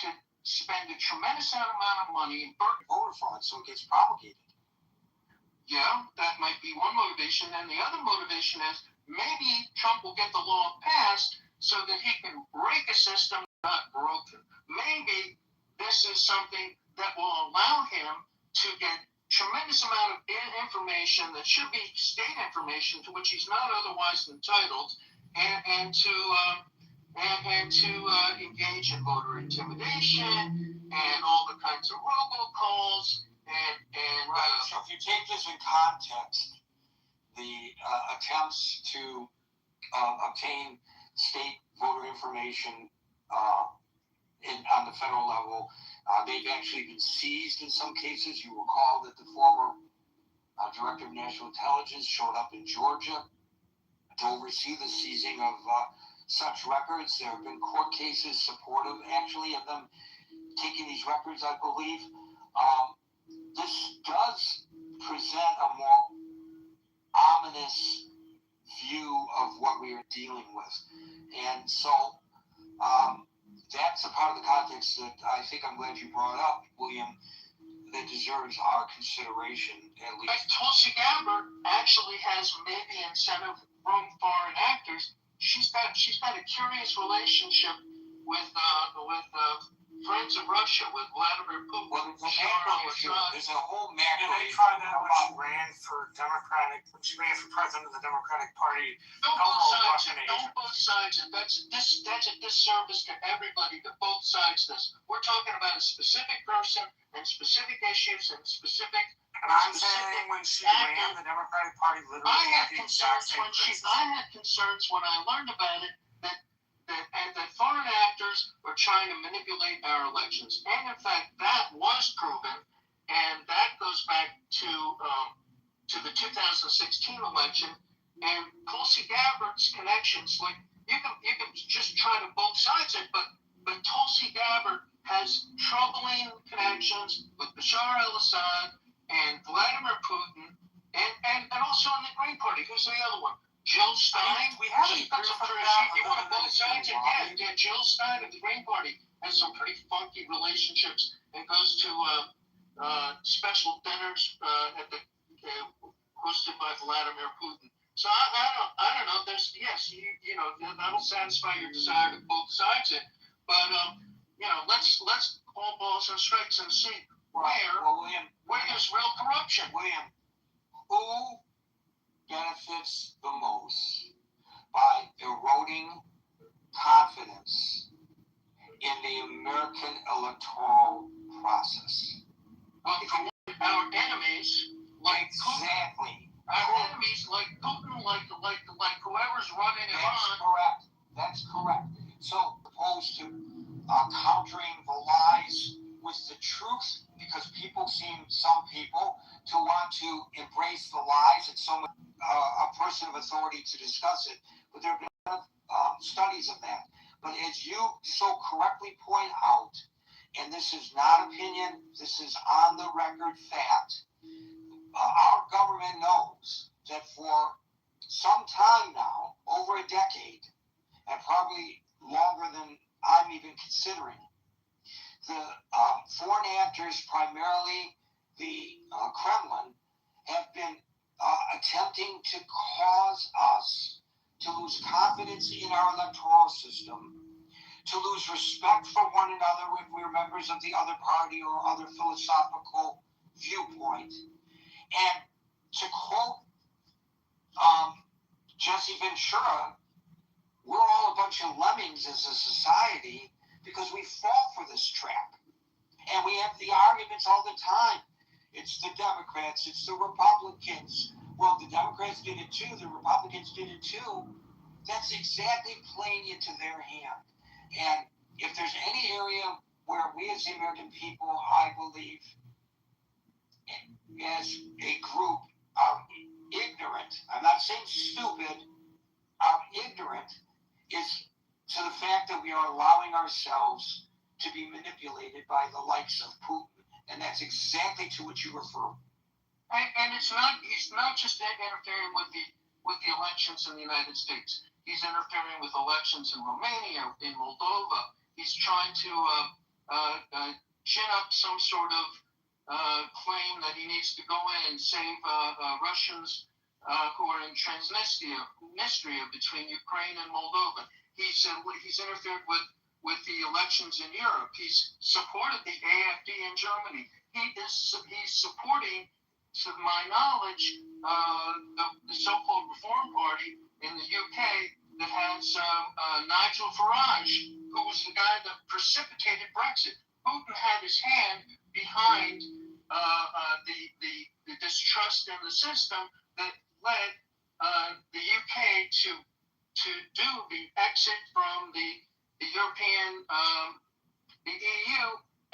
to spend a tremendous amount of money in voter fraud so it gets propagated? Yeah, that might be one motivation. And the other motivation is maybe Trump will get the law passed so that he can break a system not broken. Maybe this is something that will allow him to get tremendous amount of information that should be state information to which he's not otherwise entitled, and to engage in voter intimidation and all the kinds of robocalls and right. So if you take this in context, the attempts to obtain state voter information on the federal level, they've actually been seized in some cases. You recall that the former director of national intelligence showed up in Georgia to oversee the seizing of such records. There have been court cases supportive, actually, of them taking these records, I believe. This does present a more ominous view of what we are dealing with. And so that's a part of the context that I think I'm glad you brought up, William. that deserves our consideration, at Like least. Tulsi Gabbard actually has maybe incentive from foreign actors. She's got a curious relationship with friends of Russia, with Vladimir Putin. Well, the macro issue, there's a whole macro And they issue. tried that when she ran for president of the Democratic Party. Don't Russian both sides it. That's a disservice to everybody that both sides this. We're talking about a specific person and specific issues and specific. And I'm saying when she ran, the Democratic Party literally had the exact same criticism. I had concerns when I learned about it that foreign actors were trying to manipulate our elections, and in fact that was proven, and that goes back to the 2016 election. And Tulsi Gabbard's connections, like you can just try to both sides it, but Tulsi Gabbard has troubling connections with Bashar al-Assad and Vladimir Putin, and also in the Green Party. Who's the other one? Jill Stein. We have You want to both sides it? Yeah. Jill Stein of the Green Party has some pretty funky relationships and goes to special dinners hosted by Vladimir Putin. So I don't know. There's that'll satisfy your desire to both sides it, but let's call balls and strikes and see where there's real corruption. William, who benefits the most by eroding confidence in the American electoral process? Well, our enemies like exactly. Our enemies like Putin, like whoever's running it on. Correct. That's correct. So opposed to countering the lies with the truth, because some people to want to embrace the lies, and so much a person of authority to discuss it. But there have been studies of that. But as you so correctly point out, and this is not opinion, this is on the record fact, our government knows that for some time now, over a decade, and probably longer than I'm even considering, the foreign actors, primarily the Kremlin, have been attempting to cause us to lose confidence in our electoral system, to lose respect for one another if we're members of the other party or other philosophical viewpoint. And to quote Jesse Ventura, we're all a bunch of lemmings as a society because we fall for this trap. And we have the arguments all the time. It's the Democrats, it's the Republicans. Well, the Democrats did it too, the Republicans did it too. That's exactly playing into their hand. And if there's any area where we as the American people, I believe, as a group, are ignorant, I'm not saying stupid, are ignorant, is to the fact that we are allowing ourselves to be manipulated by the likes of Putin. And that's exactly to what you refer. And he's not just interfering with the elections in the United States. He's interfering with elections in Romania, in Moldova. He's trying to gin up some sort of claim that he needs to go in and save Russians who are in Transnistria between Ukraine and Moldova. He's interfered with the elections in Europe. He's supported the AfD in Germany. He's supporting, to my knowledge, the so-called Reform Party in the UK that has Nigel Farage, who was the guy that precipitated Brexit. Putin had his hand behind the distrust in the system that led the UK to do the exit from the European, the EU,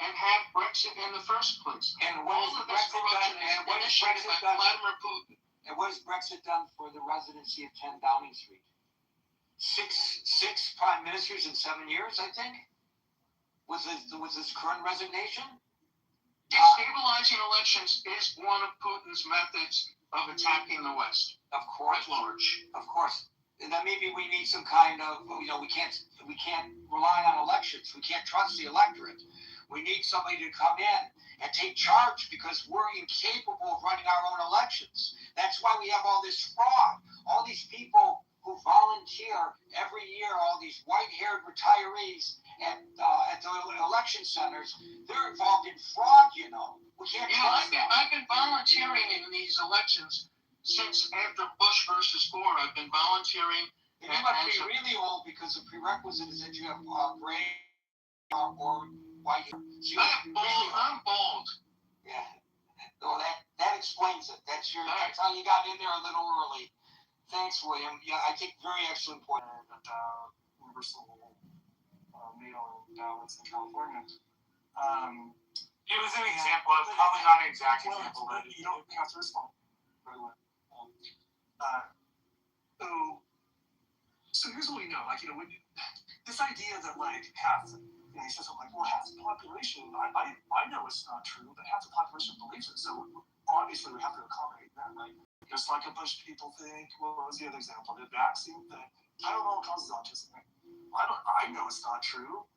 and have Brexit in the first place. And what is Brexit done? And what is Brexit done? Vladimir Putin. And what has Brexit done for the residency of 10 Downing Street? Six prime ministers in 7 years, I think, was his current resignation. Destabilizing elections is one of Putin's methods of attacking the West. Of course, at large. Of course. And then maybe we need some kind of, we can't rely on elections. We can't trust the electorate. We need somebody to come in and take charge because we're incapable of running our own elections. That's why we have all this fraud. All these people who volunteer every year, all these white-haired retirees at the election centers, they're involved in fraud, you know. We can't trust them. I've been volunteering in these elections since after Bush versus Gore. I've been volunteering. And you must be really old because the prerequisite is that you have gray or white hair. So I'm bald. Yeah. Well, that explains it. That's how you got in there a little early. Thanks, William. Yeah, I think very excellent point. Universal mail-in ballots in California. It was an example. It's probably not an exact example, but you don't have to respond right away. So here's what we know. This idea that half, he says something like, well, half the population, I know it's not true, but half the population believes it. So obviously we have to accommodate that, right? Just like a bunch of people think, well, what was the other example? The vaccine thing. I don't know what causes autism. I know it's not true,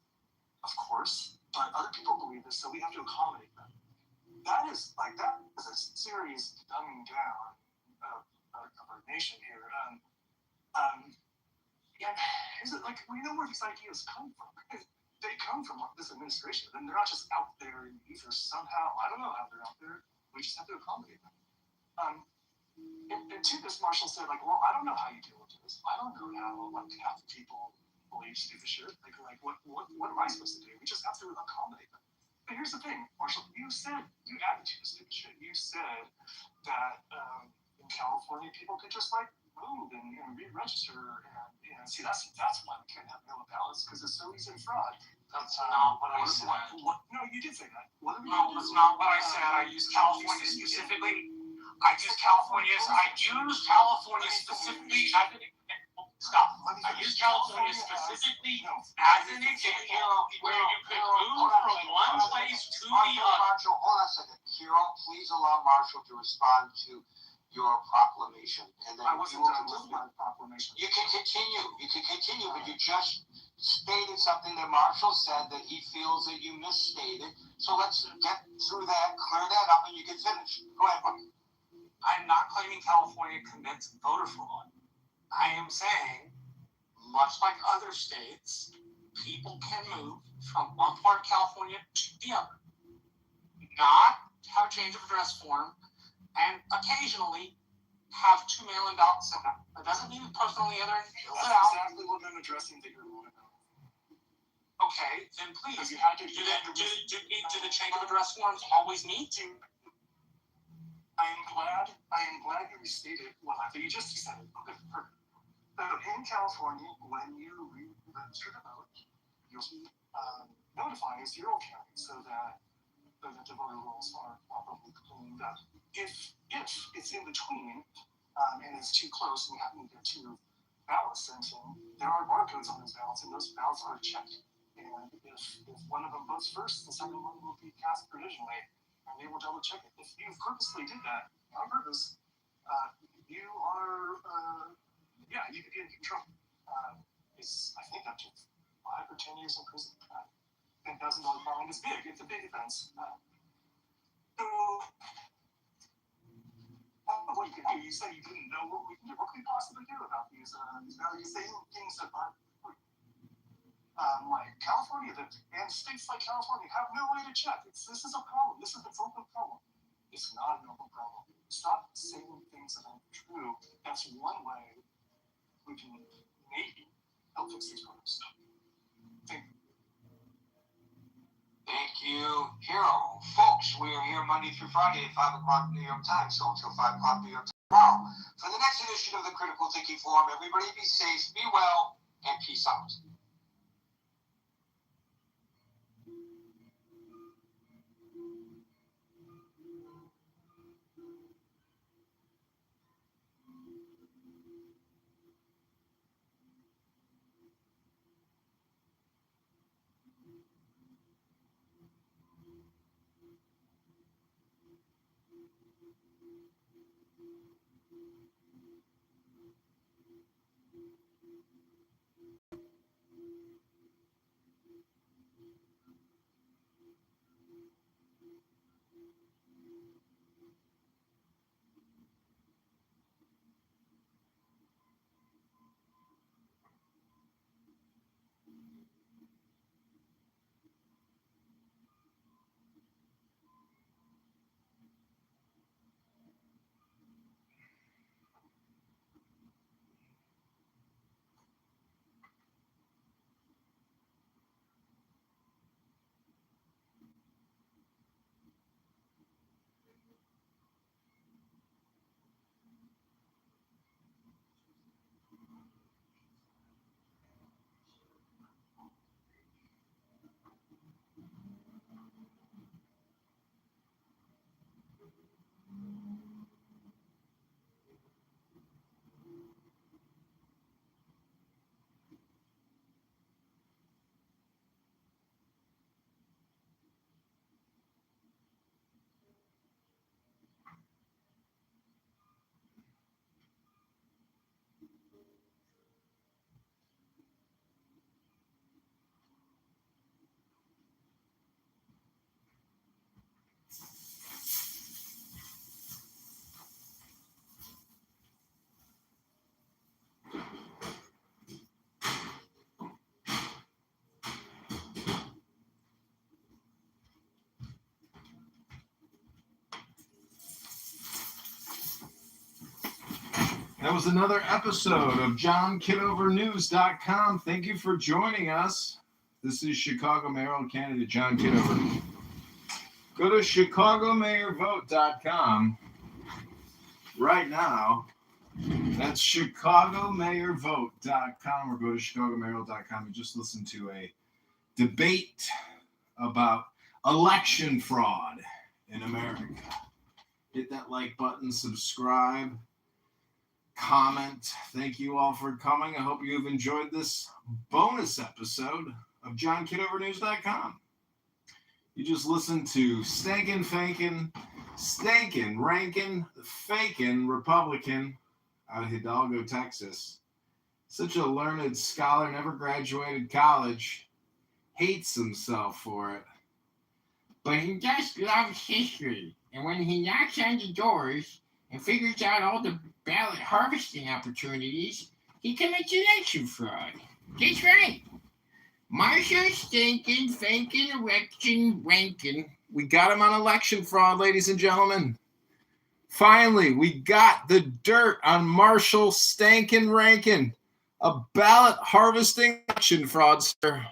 of course, but other people believe this, so we have to accommodate them. That is a serious dumbing down of our nation here. Is it we know where these ideas come from? They come from this administration, and they're not just out there in the ether somehow. I don't know how they're out there. We just have to accommodate them. And to this, Marshall said, well, I don't know how you deal with this. I don't know how half the people believe stupid shit. What am I supposed to do? We just have to accommodate them. But here's the thing, Marshall. You advocated stupid shit. You said that in California, people could just move and re-register and see that's why we can't have mail-in ballots, because it's so easy to fraud. That's not what I said. No, you did say that. No, that's not what I said. I used California specifically. I used California specifically as an example. Stop. I used California specifically as an example where you could move from one place to the other. Marshall, hold on a second. Hero, please allow Marshall to respond to your proclamation. And then I wasn't done with my proclamation. You can continue, but you just stated something that Marshall said that he feels that you misstated. So let's get through that, clear that up, and you can finish. Go ahead, buddy. I'm not claiming California commits voter fraud. I am saying, much like other states, people can move from one part of California to the other. Not have a change of address form, and occasionally have 2 mail-in ballots sent out. That doesn't mean post on the other and fill it out. That's exactly what I'm addressing that you're wrong about. Okay, then please. Do the change of address forms always need to? I am glad you restated what you just said it. Okay, perfect. So in California, when you re-register to vote, you'll be notifying zero county so that the voter rolls are properly cleaned up. If it's in between and it's too close and we happen to get 2 ballots sent in, there are barcodes on those ballots, and those ballots are checked. And if one of them votes first, the second one will be cast provisionally, and they will double check it. If you purposely did that on purpose, you are you could be in trouble. It's I think up to 5 or 10 years in prison. $10,000 fine is big. It's a big offense. What you can do? You said you didn't know what we can do. What can we possibly do about these values? Saying things that aren't like California and states like California have no way to check. This is a problem. This is an open problem. It's not an open problem. Stop saying things that aren't true. That's one way we can maybe help fix these problems. Thank you. Thank you, Hero. Folks, we are here Monday through Friday at 5 o'clock New York time, so until 5 o'clock New York time tomorrow. For the next edition of the Critical Thinking Forum, everybody be safe, be well, and peace out. was another episode of JohnKitoverNews.com. Thank you for joining us. This is Chicago mayoral candidate John Kitover. Go to ChicagoMayorVote.com right now. That's ChicagoMayorVote.com, or go to ChicagoMayoral.com and just listen to a debate about election fraud in America. Hit that like button, subscribe, comment. Thank you all for coming. I hope you've enjoyed this bonus episode of JohnKitoverNews.com. You just listened to Stankin' Rankin, Fakin' Republican out of Hidalgo, Texas. Such a learned scholar, never graduated college, hates himself for it. But he just loves history, and when he knocks on the doors and figures out all the ballot harvesting opportunities, he commits election fraud. That's right. Marshall Stinkin' Fankin' Erection Rankin. We got him on election fraud, ladies and gentlemen. Finally, we got the dirt on Marshall Stankin' Rankin, a ballot harvesting election fraudster.